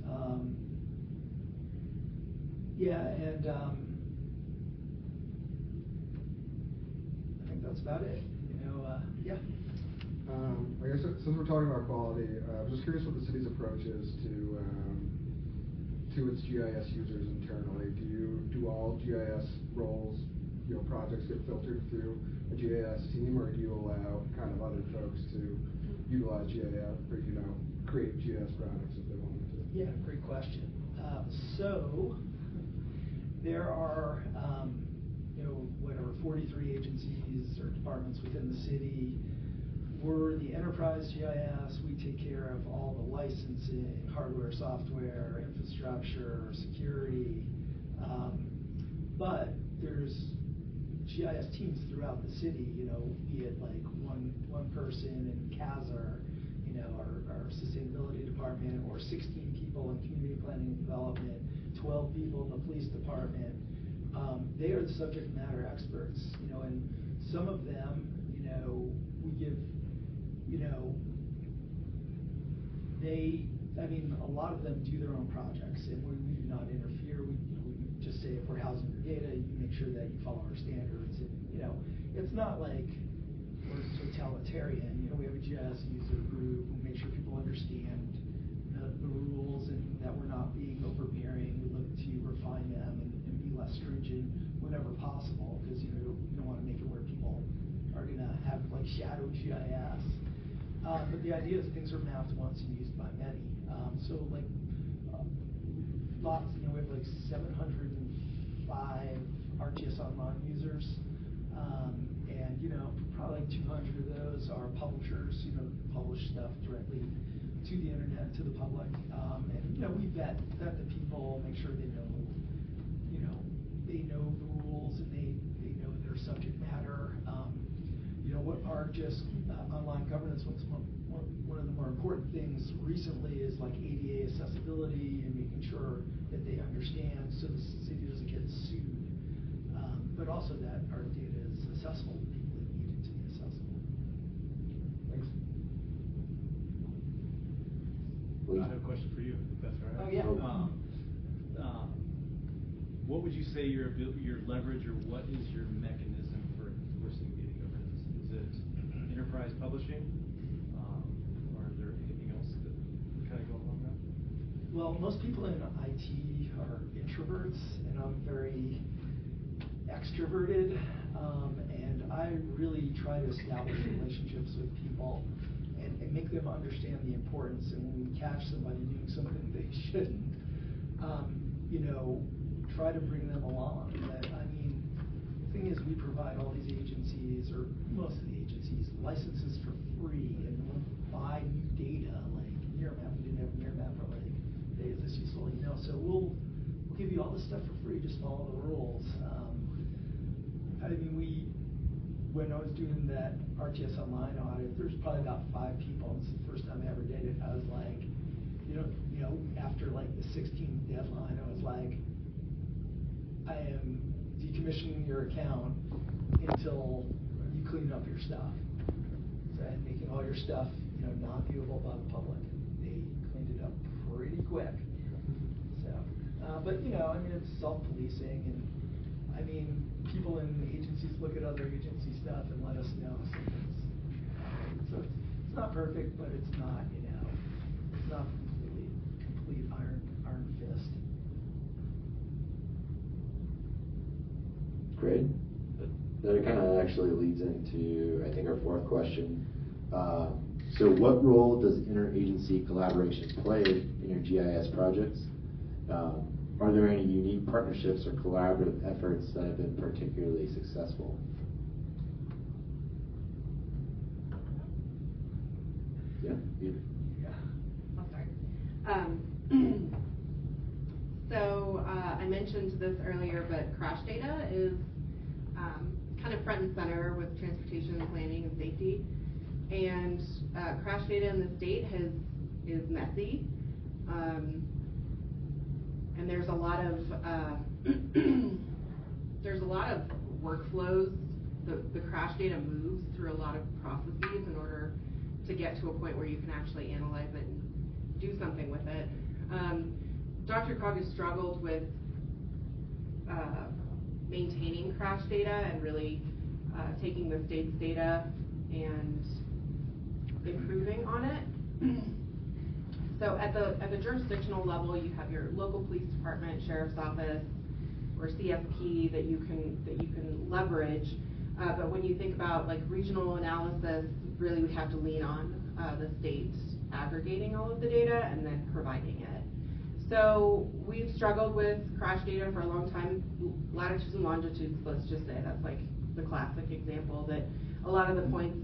Yeah, and I think that's about it. You know, yeah. I guess since we're talking about quality, I'm just curious what the city's approach is to to its GIS users internally? Do all GIS roles, projects get filtered through a GIS team, or do you allow kind of other folks to utilize GIS or create GIS products if they wanted to? Yeah, great question. So there are 43 agencies or departments within the city. We're the enterprise GIS. We take care of all the licensing, hardware, software, infrastructure, security. But there's GIS teams throughout the city, be it like one person in CASR, our sustainability department, or 16 people in community planning and development, 12 people in the police department. They are the subject matter experts, and some of them, we give, a lot of them do their own projects, and we do not interfere. We just say, if we're housing your data, you make sure that you follow our standards. And, it's not like we're totalitarian. We have a GIS user group. We make sure people understand the rules and that we're not being overbearing. We look to refine them and be less stringent whenever possible, because you don't want to make it where people are going to have like shadow GIS. But the idea is things are mapped once and used by many. So like lots, we have like 705 ArcGIS Online users, and probably like 200 of those are publishers, publish stuff directly to the internet, to the public. And we vet the people, make sure they know the rules and they know their subject matter. What ArcGIS Online governance, one of the more important things recently is like ADA accessibility and making sure that they understand so the city doesn't get sued, but also that our data is accessible to people that need it to be accessible. Thanks. I have a question for you, if that's all right. Oh, yeah. What would you say your leverage, or what is your mechanism for enforcing data governance? Is it enterprise publishing, or is there anything else that kind of go along that? Well, most people in IT are introverts, and I'm very extroverted, and I really try to establish relationships with people and make them understand the importance. And when we catch somebody doing something they shouldn't, try to bring them along. But the thing is, we provide all these agencies, or most of the agencies, licenses for free, and we'll buy new data, like Nearmap. We didn't have Nearmap for like days this useful, so we'll give you all this stuff for free, just follow the rules. When I was doing that ArcGIS Online audit, there's probably about 5 people, and it's the first time I ever did it. I was like, after like the 16th deadline, I was like, I am decommissioning your account until you clean up your stuff. So, and making all your stuff, not viewable by the public. They cleaned it up pretty quick. So, but it's self-policing, and people in agencies look at other agency stuff and let us know. So it's not perfect, but it's not, it's not complete iron fist. Great. That kind of actually leads into, I think, our fourth question. So what role does interagency collaboration play in your GIS projects? Are there any unique partnerships or collaborative efforts that have been particularly successful? Yeah. I'll start. So I mentioned this earlier, but crash data is kind of front and center with transportation planning and safety. And crash data in the state is messy. And there's a lot of workflows. The crash data moves through a lot of processes in order to get to a point where you can actually analyze it and do something with it. DRCOG has struggled with maintaining crash data and really taking the state's data and improving on it. So at the jurisdictional level, you have your local police department, sheriff's office, or CSP that you can leverage. But when you think about like regional analysis, really we have to lean on the state aggregating all of the data and then providing it. So we've struggled with crash data for a long time. Latitudes and longitudes, let's just say, that's like the classic example that a lot of the points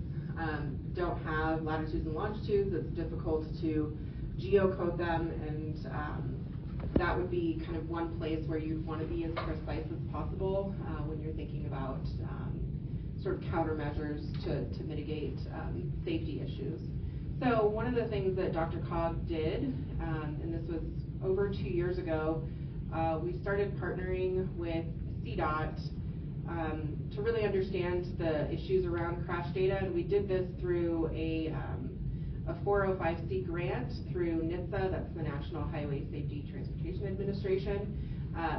don't have latitudes and longitudes. It's difficult to geocode them, and that would be kind of one place where you'd want to be as precise as possible when you're thinking about sort of countermeasures to mitigate safety issues. So one of the things that DRCOG did, and this was over 2 years ago, we started partnering with CDOT to really understand the issues around crash data, and we did this through a 405C grant through NHTSA, that's the National Highway Safety Transportation Administration.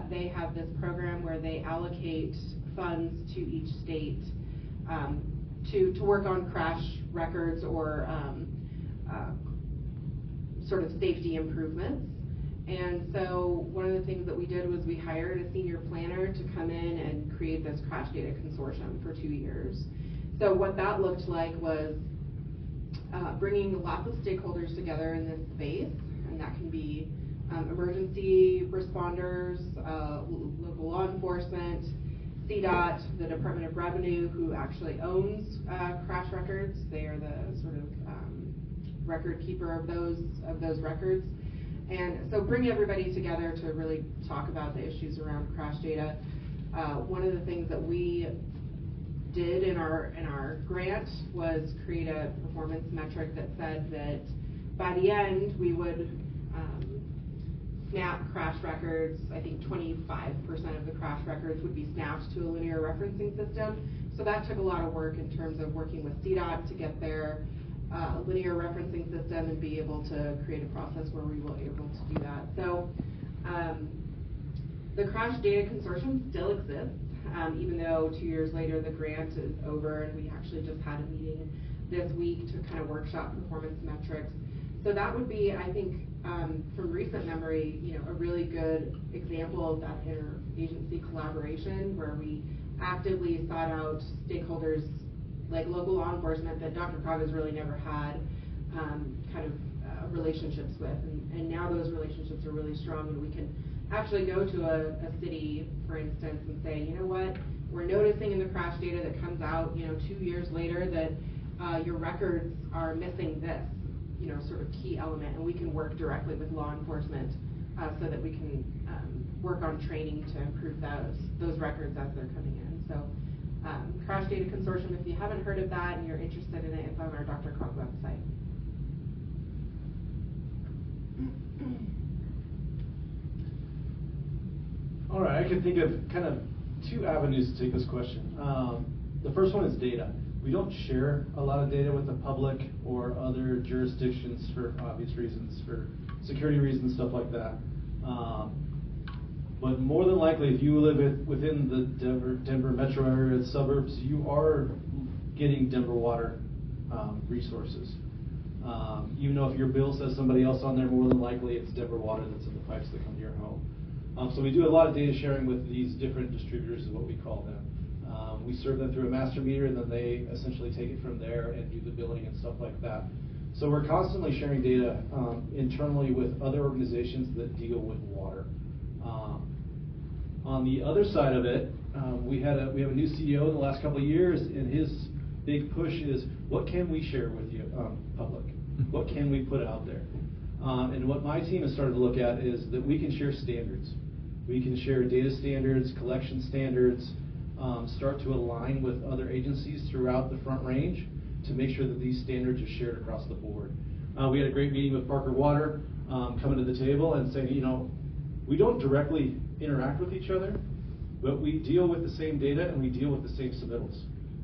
They have this program where they allocate funds to each state to work on crash records or sort of safety improvements. And so one of the things that we did was we hired a senior planner to come in and create this crash data consortium for 2 years. So what that looked like was bringing lots of stakeholders together in this space, and that can be emergency responders, local law enforcement, CDOT, the Department of Revenue, who actually owns crash records. They are the sort of record keeper of those records. And so bring everybody together to really talk about the issues around crash data. One of the things that we did in our grant was create a performance metric that said that by the end we would snap crash records. I think 25% of the crash records would be snapped to a linear referencing system. So that took a lot of work in terms of working with CDOT to get their linear referencing system and be able to create a process where we were able to do that. So the Crash Data Consortium still exists, even though 2 years later the grant is over, and we actually just had a meeting this week to kind of workshop performance metrics. So that would be, I think, from recent memory, a really good example of that interagency collaboration where we actively sought out stakeholders like local law enforcement that DRCOG has really never had relationships with, and now those relationships are really strong, and we can actually go to a city, for instance, and say, you know what, we're noticing in the crash data that comes out, 2 years later that your records are missing this, sort of key element, and we can work directly with law enforcement so that we can work on training to improve those records as they're coming in. So Crash Data Consortium, if you haven't heard of that and you're interested in it, it's on our DRCOG website. All right, I can think of kind of 2 avenues to take this question. The first one is data. We don't share a lot of data with the public or other jurisdictions for obvious reasons, for security reasons, stuff like that. But more than likely, if you live within the Denver metro area, suburbs, you are getting Denver water resources. Even though if your bill says somebody else on there, more than likely it's Denver water that's in the pipes that come to your home. So we do a lot of data sharing with these different distributors, is what we call them. We serve them through a master meter, and then they essentially take it from there and do the billing and stuff like that. So we're constantly sharing data internally with other organizations that deal with water. On the other side of it, we have a new CEO in the last couple of years, and his big push is, what can we share with you, public? What can we put out there? And what my team has started to look at is that we can share standards. We can share data standards, collection standards, start to align with other agencies throughout the Front Range to make sure that these standards are shared across the board. We had a great meeting with Parker Water coming to the table and saying, we don't directly interact with each other, but we deal with the same data and we deal with the same submittals.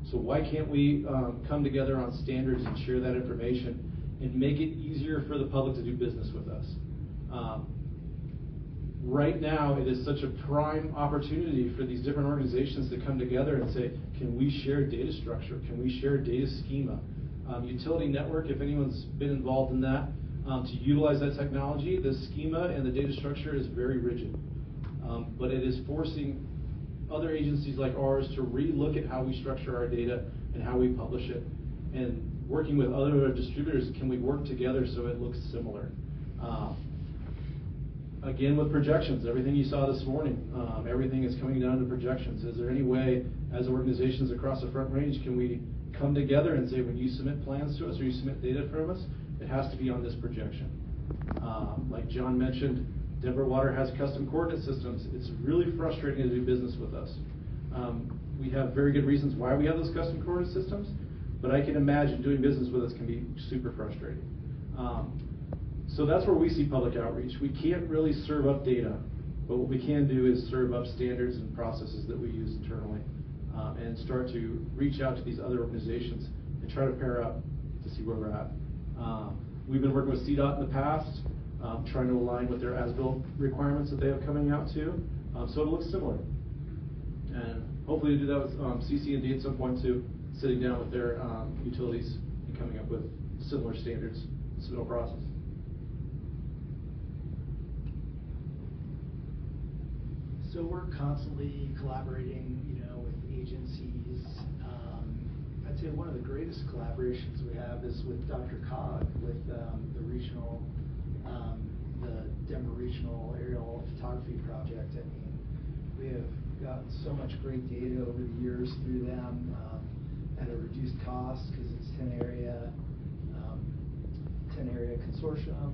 So why can't we come together on standards and share that information and make it easier for the public to do business with us? Right now, it is such a prime opportunity for these different organizations to come together and say, can we share data structure? Can we share data schema? Utility network, if anyone's been involved in that, to utilize that technology. The schema and the data structure is very rigid, but it is forcing other agencies like ours to re-look at how we structure our data and how we publish it. And working with other distributors, can we work together so it looks similar? Again, with projections, everything you saw this morning, everything is coming down to projections. Is there any way, as organizations across the Front Range, can we come together and say, when you submit plans to us or you submit data from us, it has to be on this projection? Like John mentioned, Denver Water has custom coordinate systems. It's really frustrating to do business with us. We have very good reasons why we have those custom coordinate systems, but I can imagine doing business with us can be super frustrating. So that's where we see public outreach. We can't really serve up data, but what we can do is serve up standards and processes that we use internally, and start to reach out to these other organizations and try to pair up to see where we're at. We've been working with CDOT in the past, trying to align with their as-built requirements that they have coming out too, so it looks similar. And hopefully to do that with CC&D at some point too, sitting down with their utilities and coming up with similar standards, similar process. So we're constantly collaborating, with agencies. I'd say one of the greatest collaborations we have is with DRCOG, with the regional, the Denver Regional Aerial Photography Project. I mean, we have gotten so much great data over the years through them at a reduced cost because it's 10 area consortium,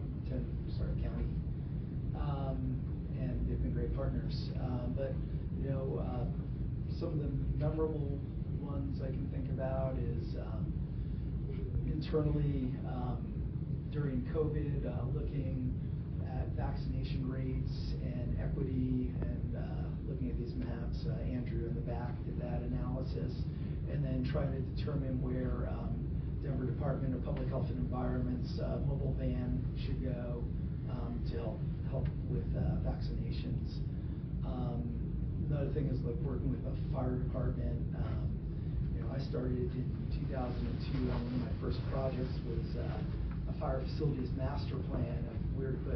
county. And they've been great partners. But some of the memorable ones I can think about is internally during COVID, looking at vaccination rates and equity, and looking at these maps. Andrew in the back did that analysis, and then trying to determine where Denver Department of Public Health and Environment's mobile van should go to help with vaccinations. Another thing is like working with the fire department. I started in 2002, and one of my first projects was a fire facilities master plan of where to put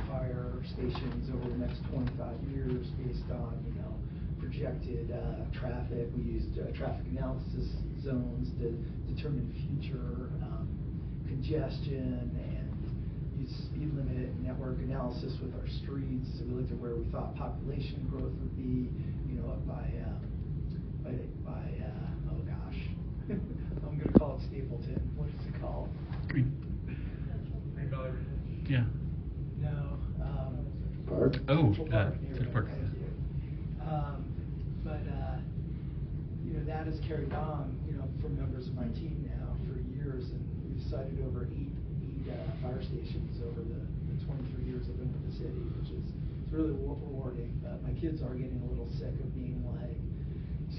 fire stations over the next 25 years based on projected traffic. We used traffic analysis zones to determine future congestion, and used speed limit and network analysis with our streets. So we looked at where we thought population growth would be, up by oh gosh, I'm going to call it Stapleton. What is it called? Green Valley Ridge. Yeah. No. Park? Oh, Central Park. Central Park. Thank you. But that has carried on, from members of my team now for years, and we've cited over eight fire stations over the 23 years I've been with the city, which is really rewarding. But my kids are getting a little sick of being like,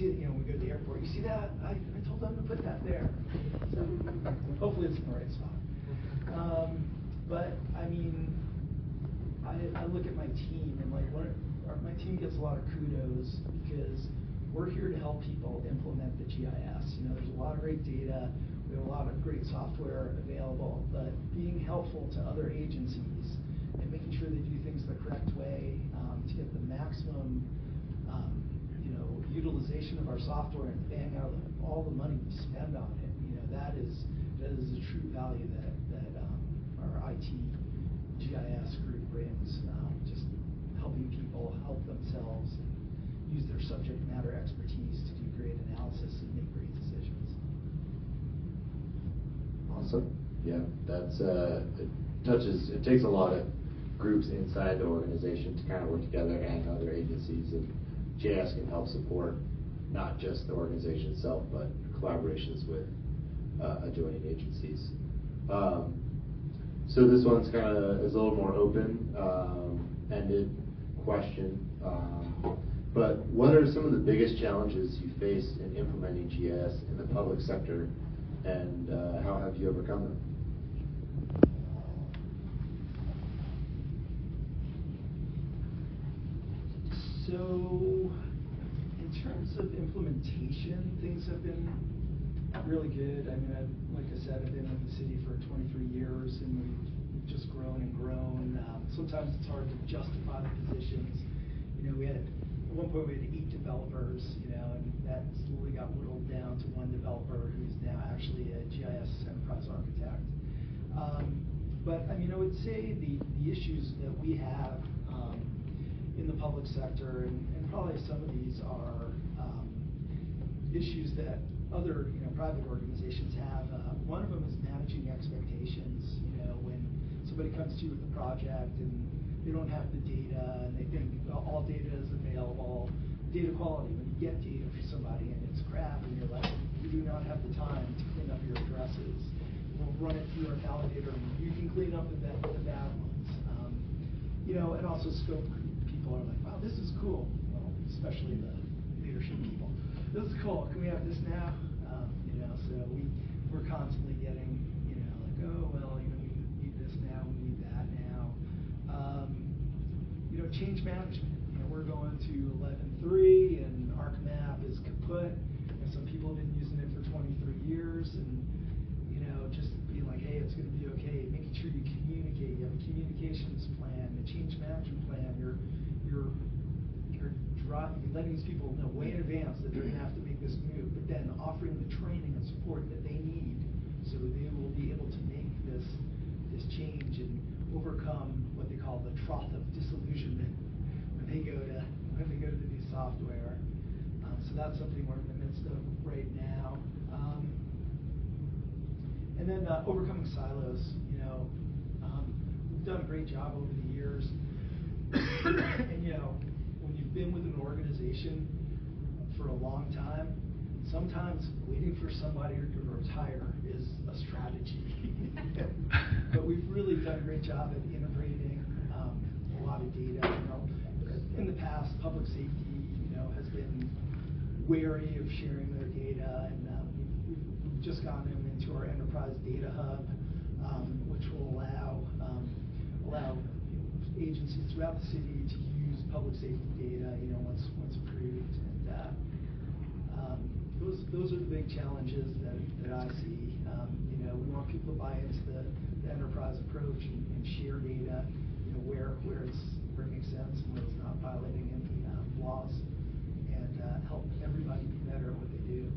we go to the airport, you see that? I told them to put that there. So hopefully it's in the right spot. But I mean, I look at my team, and my team gets a lot of kudos because we're here to help people implement the GIS. There's a lot of great data. We have a lot of great software available, but being helpful to other agencies and making sure they do things the correct way to get the maximum, utilization of our software and bang out all the money we spend on it. That is a true value that our IT GIS group brings. Just helping people help themselves and use their subject matter expertise to do great analysis and make great decisions. Awesome. Yeah, that's it takes a lot of groups inside the organization to kind of work together, and other agencies, and GIS can help support not just the organization itself, but collaborations with adjoining agencies. So this one's is a little more open-ended question. But what are some of the biggest challenges you faced in implementing GIS in the public sector, and how have you overcome them? So, in terms of implementation, things have been really good. I mean, like I said, I've been with the city for 23 years, and we've we've just grown and grown. Sometimes it's hard to justify the positions. You know, at one point we had 8 developers, you know, and that slowly got whittled down to 1 developer who's now actually a GIS enterprise architect. But I mean, I would say the issues that we have in the public sector, and probably some of these are issues that other, you know, private organizations have. One of them is managing expectations. You know, when somebody comes to you with a project and they don't have the data and they think all data is available. Data quality, when you get data for somebody and it's crap and you're like, we do not have the time to clean up your addresses. We'll run it through our validator and you can clean up the bad ones. You know, and also scope creep. People are like, wow, this is cool. Well, especially the leadership people. This is cool. Can we have this now? You know, so we're constantly getting, you know, like, oh, well, you know, we need this now, we need that now. You know, change management. You know, we're going to 11.3 and ArcMap is kaput. And some people have been using it for 23 years, and you know, just being like, hey, it's going to be okay. Making sure you communicate. You have a communications plan, a change management plan. You're letting these people know way in advance that they're going to have to make this move, but then offering the training and support that they need so they will be able to make this change and overcome what they call the trough of disillusionment when they go to the new software. So that's something we're in the midst of right now. And then overcoming silos. You know, we've done a great job over the years. And you know, when you've been with an organization for a long time, sometimes waiting for somebody to retire is a strategy. But we've really done a great job at integrating a lot of data. You know, in the past, public safety, you know, has been wary of sharing their data, and we've just gotten them into our enterprise data hub, which will allow agencies throughout the city to use public safety data, you know, once approved. And those are the big challenges that I see. You know, we want people to buy into the enterprise approach and share data, you know, where it makes sense and where it's not violating any laws, and help everybody be better at what they do.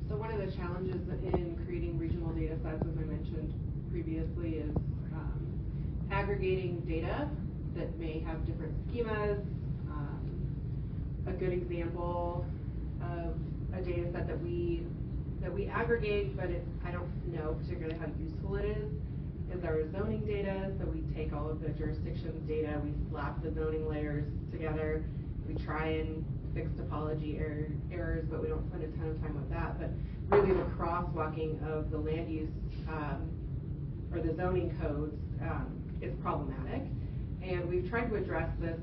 So one of the challenges in creating regional data sets, as I mentioned previously, is aggregating data that may have different schemas. A good example of a data set that we aggregate, but I don't know particularly how useful it is our zoning data. So we take all of the jurisdictions data, we slap the zoning layers together, we try and fix topology errors, but we don't spend a ton of time with that. But really the crosswalking of the land use or the zoning codes is problematic. And we've tried to address this.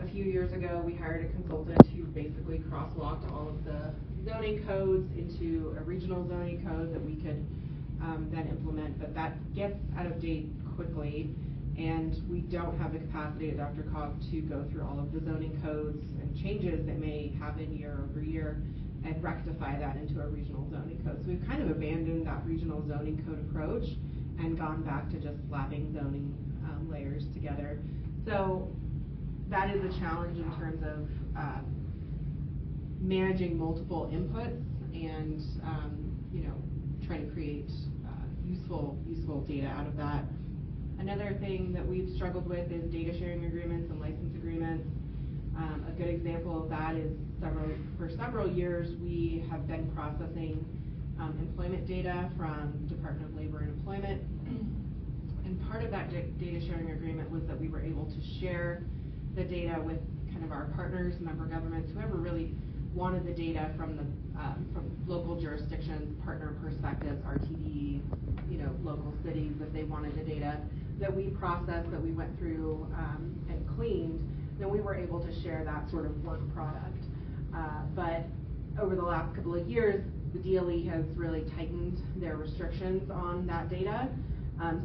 A few years ago, we hired a consultant who basically crosswalked all of the zoning codes into a regional zoning code that we could then implement, but that gets out of date quickly, and we don't have the capacity at DRCOG to go through all of the zoning codes and changes that may happen year over year and rectify that into a regional zoning code. So we've kind of abandoned that regional zoning code approach and gone back to just slapping zoning layers together. So that is a challenge in terms of managing multiple inputs and you know, trying to create useful data out of that. Another thing that we've struggled with is data sharing agreements and license agreements. A good example of that is for several years we have been processing employment data from Department of Labor and Employment. And part of that data sharing agreement was that we were able to share the data with kind of our partners, member governments, whoever really wanted the data from local jurisdictions, partner perspectives, RTD, you know, local cities, if they wanted the data that we processed, that we went through and cleaned, then we were able to share that sort of work product. But over the last couple of years, the DLE has really tightened their restrictions on that data,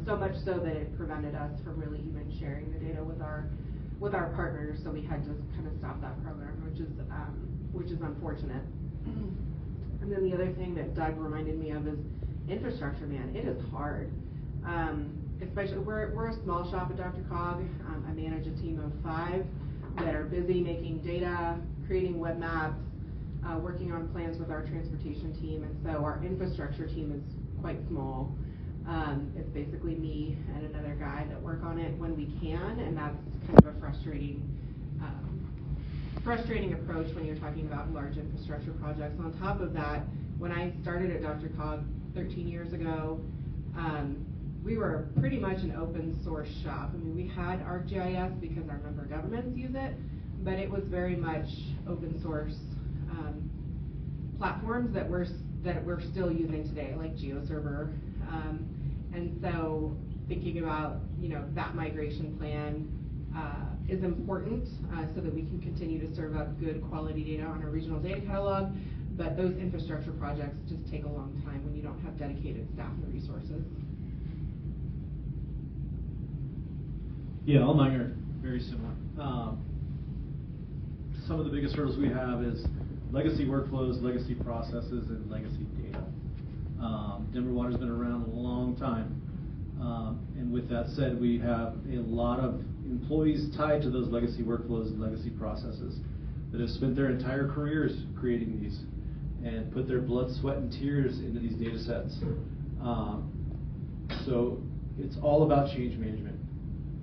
so much so that it prevented us from really even sharing the data with our partners. So we had to kind of stop that program, which is unfortunate. And then the other thing that Doug reminded me of is infrastructure, man. It is hard. Especially, we're a small shop at DRCOG. I manage a team of 5 that are busy making data, creating web maps, working on plans with our transportation team, and so our infrastructure team is quite small. It's basically me and another guy that work on it when we can, and that's kind of a frustrating approach when you're talking about large infrastructure projects. On top of that, when I started at DRCOG 13 years ago, we were pretty much an open source shop. I mean, we had ArcGIS because our member governments use it, but it was very much open source platforms that we're still using today, like GeoServer. And so thinking about, that migration plan is important so that we can continue to serve up good quality data on our regional data catalog, but those infrastructure projects just take a long time when you don't have dedicated staff and resources. Yeah, all mine are very similar. Some of the biggest hurdles we have is legacy workflows, legacy processes, and legacy data. Denver Water's been around a long time. And with that said, we have a lot of employees tied to those legacy workflows and legacy processes that have spent their entire careers creating these and put their blood, sweat, and tears into these data sets. So it's all about change management.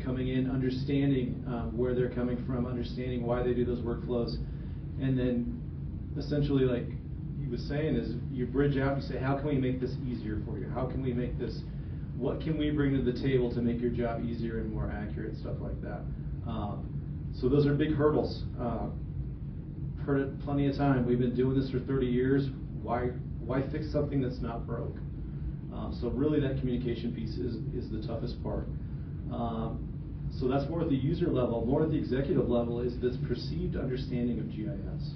Coming in, understanding where they're coming from, understanding why they do those workflows, and then essentially, like he was saying, is you bridge out and you say, how can we make this easier for you? How can we make this, what can we bring to the table to make your job easier and more accurate, stuff like that. So those are big hurdles. Heard it plenty of time. We've been doing this for 30 years. Why fix something that's not broke? So really that communication piece is the toughest part. So that's more at the user level. More at the executive level is this perceived understanding of GIS.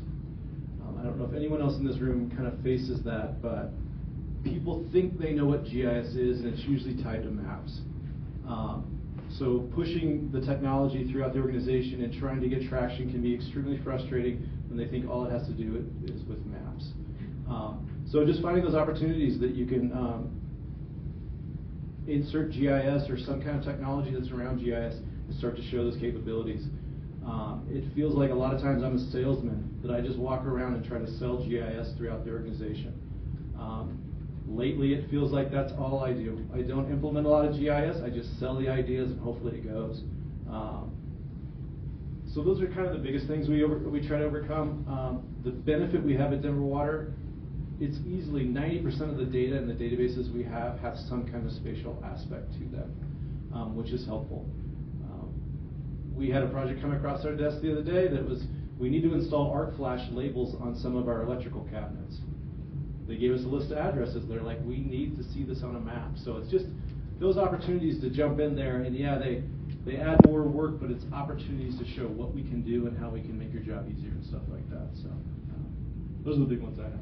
I don't know if anyone else in this room kind of faces that, but people think they know what GIS is, and it's usually tied to maps. So pushing the technology throughout the organization and trying to get traction can be extremely frustrating when they think all it has to do is with maps. So just finding those opportunities that you can insert GIS or some kind of technology that's around GIS and start to show those capabilities. It feels like a lot of times I'm a salesman, that I just walk around and try to sell GIS throughout the organization. Lately it feels like that's all I do. I don't implement a lot of GIS, I just sell the ideas and hopefully it goes. So those are kind of the biggest things we try to overcome. The benefit we have at Denver Water, it's easily 90% of the data in the databases we have some kind of spatial aspect to them, which is helpful. We had a project come across our desk the other day that was, we need to install arc flash labels on some of our electrical cabinets. They gave us a list of addresses. They're like, we need to see this on a map. So it's just those opportunities to jump in there, and yeah, they add more work, but it's opportunities to show what we can do and how we can make your job easier and stuff like that. So those are the big ones I have.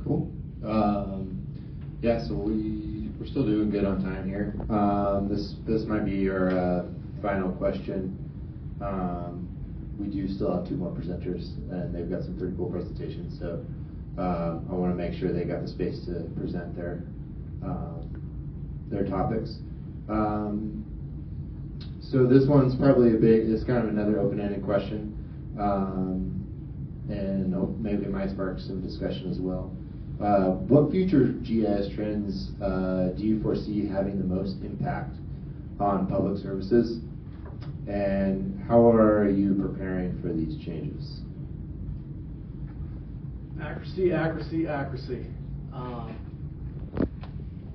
Cool. Yeah, so we're still doing good on time here. This might be your final question. We do still have 2 more presenters, and they've got some pretty cool presentations. So I want to make sure they got the space to present their topics. So this one's probably it's kind of another open-ended question, and maybe it might spark some discussion as well. What future GIS trends do you foresee having the most impact on public services, and how are you preparing for these changes? Accuracy, accuracy, accuracy.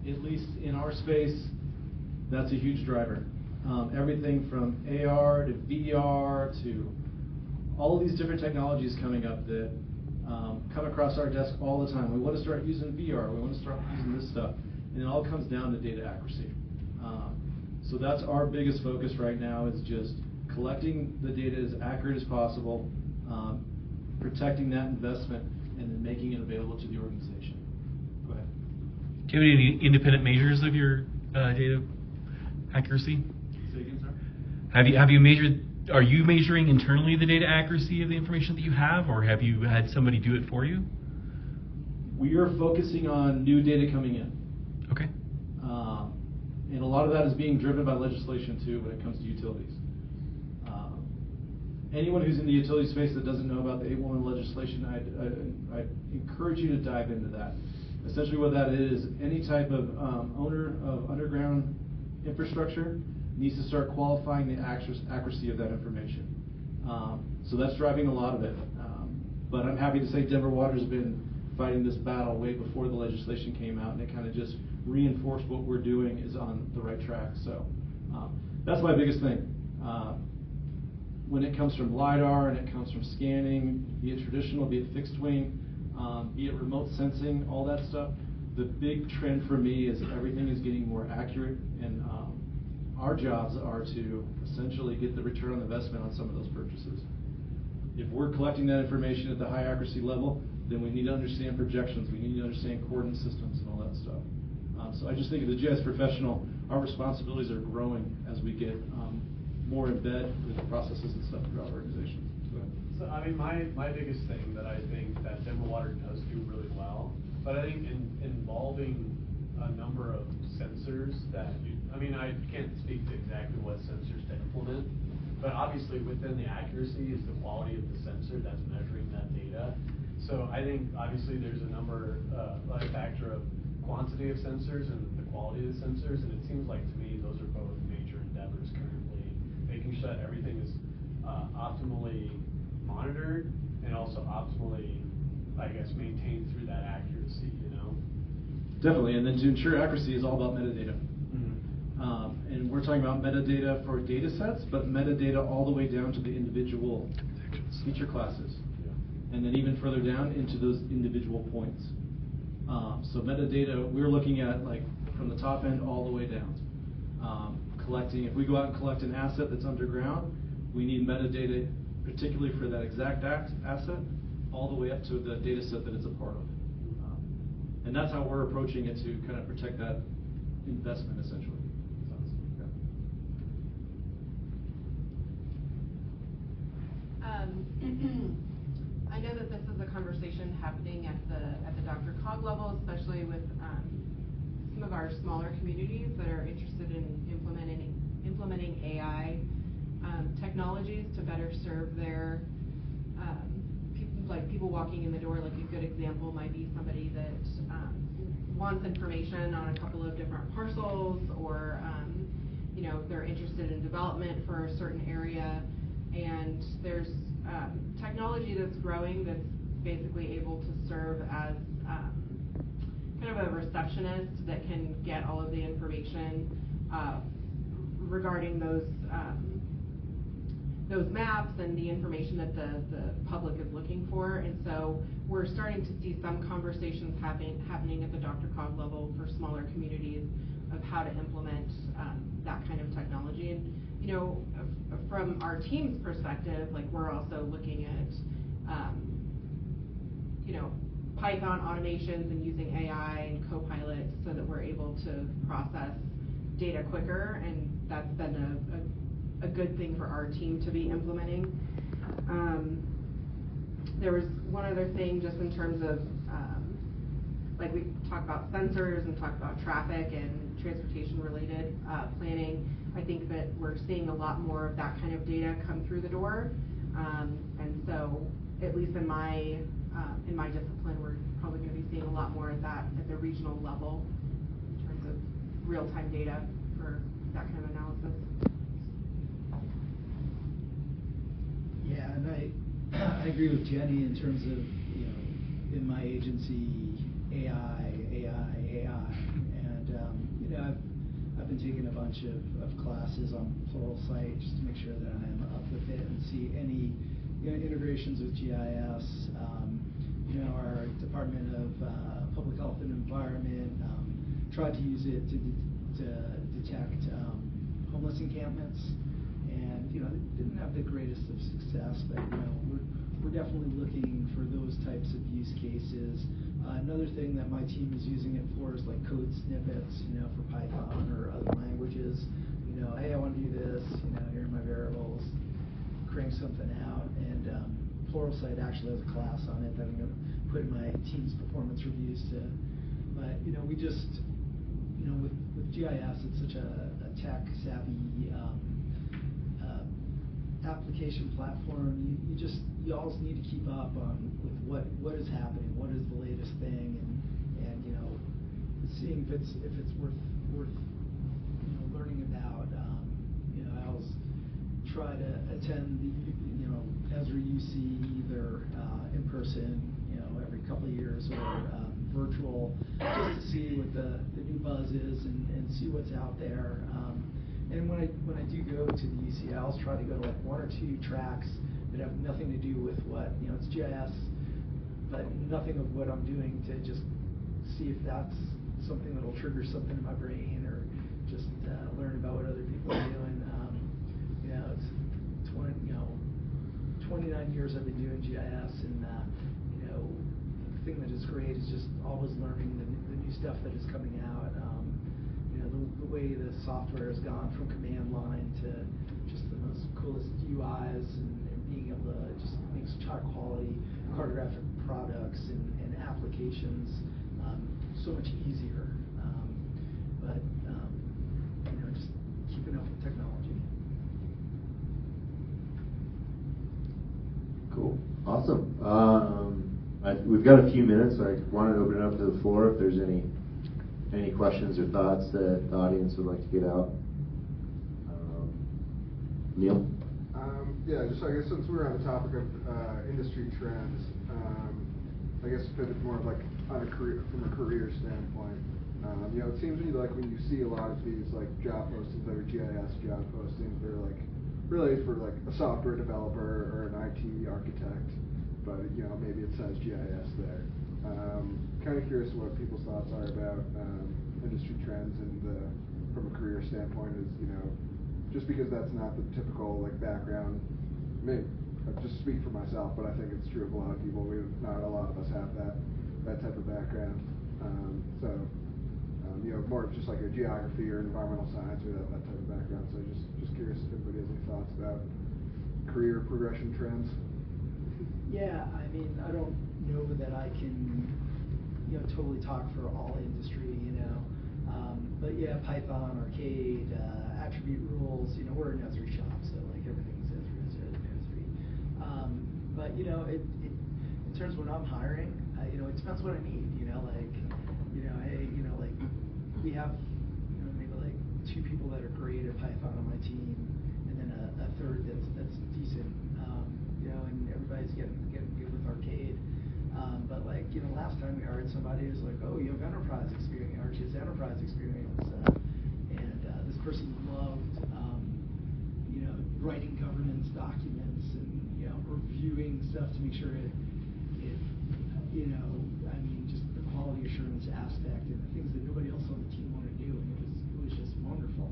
At least in our space, that's a huge driver. Everything from AR to VR to all these different technologies coming up that come across our desk all the time. We want to start using VR. We want to start using this stuff. And it all comes down to data accuracy. So that's our biggest focus right now, is just collecting the data as accurate as possible, protecting that investment, and then making it available to the organization. Go ahead. Do you have any independent measures of your data accuracy? Say again, sorry? Have you measured are you measuring internally the data accuracy of the information that you have, or have you had somebody do it for you? We are focusing on new data coming in. Okay. And a lot of that is being driven by legislation too when it comes to utilities. Anyone who's in the utility space that doesn't know about the 811 legislation, I'd encourage you to dive into that. Essentially what that is, any type of owner of underground infrastructure needs to start qualifying the accuracy of that information. So that's driving a lot of it. But I'm happy to say Denver Water's been fighting this battle way before the legislation came out, and it kind of just reinforced what we're doing is on the right track. So that's my biggest thing. When it comes from LiDAR and it comes from scanning, be it traditional, be it fixed wing, be it remote sensing, all that stuff, the big trend for me is everything is getting more accurate, and our jobs are to essentially get the return on investment on some of those purchases. If we're collecting that information at the high accuracy level, then we need to understand projections, we need to understand coordinate systems and all that stuff. So I just think as a GIS professional, our responsibilities are growing as we get more in bed with the processes and stuff throughout organizations. So I mean, my biggest thing that I think that Denver Water does do really well, but I think involving a number of sensors that I mean, I can't speak to exactly what sensors to implement, but obviously within the accuracy is the quality of the sensor that's measuring that data. So I think obviously there's a factor of quantity of sensors and the quality of the sensors, and it seems like to me those are both major endeavors currently, making sure that everything is optimally monitored and also optimally, I guess, maintained through that accuracy, you know? Definitely, and then to ensure accuracy is all about metadata. And we're talking about metadata for data sets, but metadata all the way down to the individual feature classes. And then even further down into those individual points. So metadata, we're looking at like from the top end all the way down. Collecting, if we go out and collect an asset that's underground, we need metadata particularly for that exact asset, all the way up to the data set that it's a part of. And that's how we're approaching it to kind of protect that investment essentially. I know that this is a conversation happening at the DRCOG level, especially with some of our smaller communities that are interested in implementing AI technologies to better serve their people walking in the door. Like a good example might be somebody that wants information on a couple of different parcels, or they're interested in development for a certain area, and there's technology that's growing that's basically able to serve as kind of a receptionist that can get all of the information regarding those maps and the information that the public is looking for. And so we're starting to see some conversations happening at the DRCOG level for smaller communities of how to implement that kind of technology. And from our team's perspective, like we're also looking at Python automations and using AI and Copilot so that we're able to process data quicker, and that's been a good thing for our team to be implementing. There was one other thing just in terms of like we talked about sensors and talked about traffic and transportation related planning. I think that we're seeing a lot more of that kind of data come through the door, and so at least in my discipline, we're probably going to be seeing a lot more of that at the regional level in terms of real-time data for that kind of analysis. Yeah, and I agree with Jenny in terms of in my agency AI, and I've been taking a bunch of classes on Pluralsight just to make sure that I'm up with it and see any integrations with GIS. Our Department of Public Health and Environment tried to use it to detect homeless encampments, and didn't have the greatest of success. But we're definitely looking for those types of use cases. Another thing that my team is using it for is like code snippets, for Python or other languages. Hey, I want to do this. Here are my variables. trying something out, and Pluralsight actually has a class on it that I'm going to put in my team's performance reviews to. But we just, with GIS, it's such a tech-savvy application platform. You always need to keep up on with what is happening, what is the latest thing, and seeing if it's worth learning about. I always try to attend the Ezra UC either in person, every couple of years, or virtual, just to see what the new buzz is and see what's out there. And when I do go to the UC, I always try to go to like 1 or 2 tracks that have nothing to do with what it's GIS, but nothing of what I'm doing, to just see if that's something that'll trigger something in my brain, or just learn about what other people are doing. It's 29 years I've been doing GIS, and the thing that is great is just always learning the new stuff that is coming out. The way the software has gone from command line to just the most coolest UIs, and being able to just make such high quality cartographic products and applications so much easier. But just keeping up with technology. Cool. Awesome. We've got a few minutes, so I want to open it up to the floor if there's any questions or thoughts that the audience would like to get out. Neil? Yeah, just I guess since we're on the topic of industry trends, I guess pivot more of like on from a career standpoint. It seems to me like when you see a lot of these like job postings that are GIS job postings, they're like really for like a software developer or an IT architect, but maybe it says GIS there. Kind of curious what people's thoughts are about industry trends, and from a career standpoint is just because that's not the typical like background. I just speak for myself, but I think it's true of a lot of people. Not a lot of us have that type of background. More of just like a geography or environmental science or that type of background. So just curious if anybody has any thoughts about career progression trends. Yeah, I don't know that I can totally talk for all industry, but yeah, Python, Arcade, attribute rules. We're an Esri shop, so like everything's Esri. But in terms of when I'm hiring, it depends what I need. We have maybe like 2 people that are great at Python on my team, and then a third that's decent. And everybody's getting good with Arcade. But last time we hired somebody who's like, oh, you have enterprise experience, ArcGIS enterprise experience, and this person loved writing governance documents and reviewing stuff to make sure it just the quality assurance aspect and the things that nobody else on the team wanted to do, and it was just wonderful.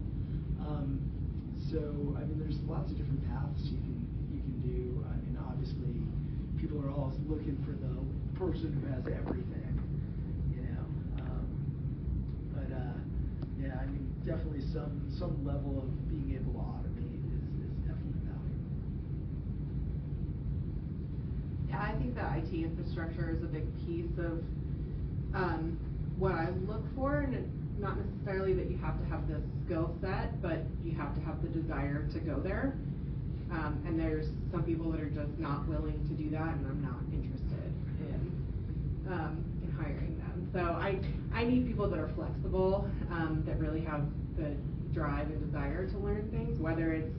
So there's lots of different paths you can do. Obviously, people are always looking for the person who has everything, but yeah, definitely some level of being able to automate is definitely valuable. Yeah, I think that IT infrastructure is a big piece of what I look for, and not necessarily that you have to have the skill set, but you have to have the desire to go there. And there's some people that are just not willing to do that, and I'm not interested in hiring them. So I need people that are flexible, that really have the drive and desire to learn things, whether it's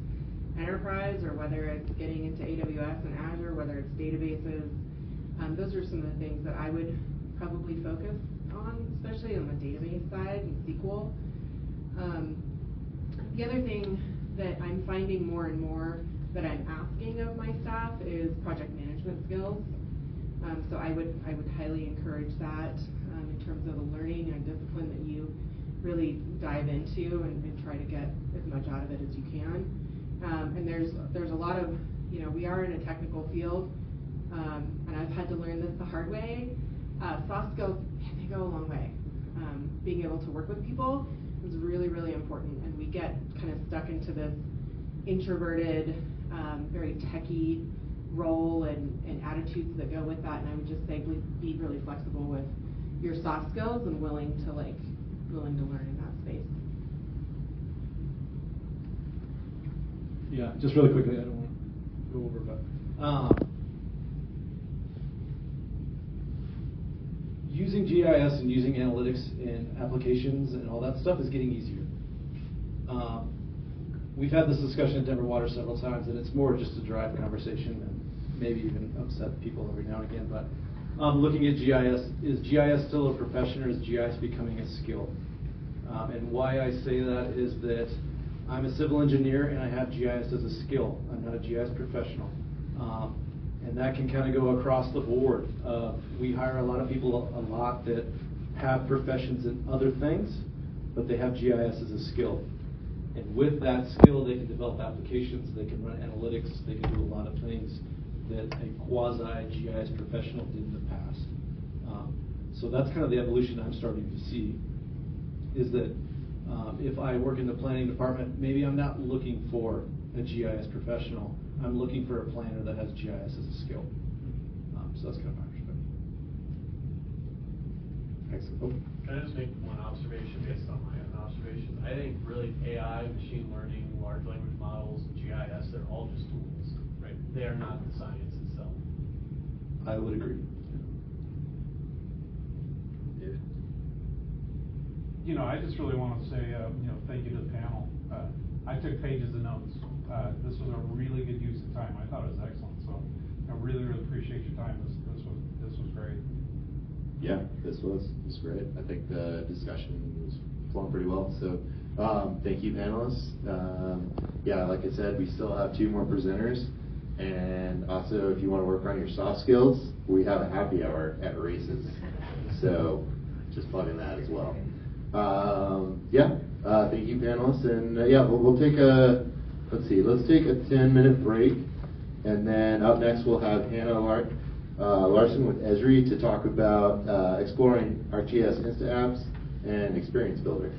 enterprise or whether it's getting into AWS and Azure, whether it's databases. Those are some of the things that I would probably focus on, especially on the database side and SQL. The other thing that I'm finding more and more that I'm asking of my staff is project management skills. So I would highly encourage that in terms of the learning and discipline that you really dive into and try to get as much out of it as you can. And there's a lot of, we are in a technical field, and I've had to learn this the hard way. Soft skills, they go a long way. Being able to work with people is really, really important, and we get kind of stuck into this introverted very techy role and attitudes that go with that. And I would just say be really flexible with your soft skills and willing to learn in that space. Yeah, just really quickly, I don't want to go over, but using GIS and using analytics in applications and all that stuff is getting easier. We've had this discussion at Denver Water several times, and it's more just to drive conversation and maybe even upset people every now and again. But looking at GIS, is GIS still a profession, or is GIS becoming a skill? And why I say that is that I'm a civil engineer and I have GIS as a skill. I'm not a GIS professional. And that can kind of go across the board. We hire a lot of people a lot that have professions in other things, but they have GIS as a skill. And with that skill, they can develop applications, they can run analytics, they can do a lot of things that a quasi-GIS professional did in the past. So that's kind of the evolution I'm starting to see, is that if I work in the planning department, maybe I'm not looking for a GIS professional. I'm looking for a planner that has GIS as a skill. So that's kind of my perspective. Excellent. Oh. Can I just make one observation based on my own observations? I think really AI, machine learning, large language models, GIS, they're all just tools, right? They are not the science itself. I would agree. David? I just really want to say, thank you to the panel. I took pages of notes. This was a really good use of time. I thought it was excellent. So I really, really appreciate your time. This was great. Yeah, this was great. I think the discussion was flowing pretty well. So thank you, panelists. Yeah, like I said, we still have 2 more presenters. And also, if you want to work on your soft skills, we have a happy hour at Races. So just plugging that as well. Thank you, panelists. And we'll take let's take a 10-minute break. And then up next, we'll have Hannah Larson with Esri to talk about exploring ArcGIS Insta apps and Experience Builder.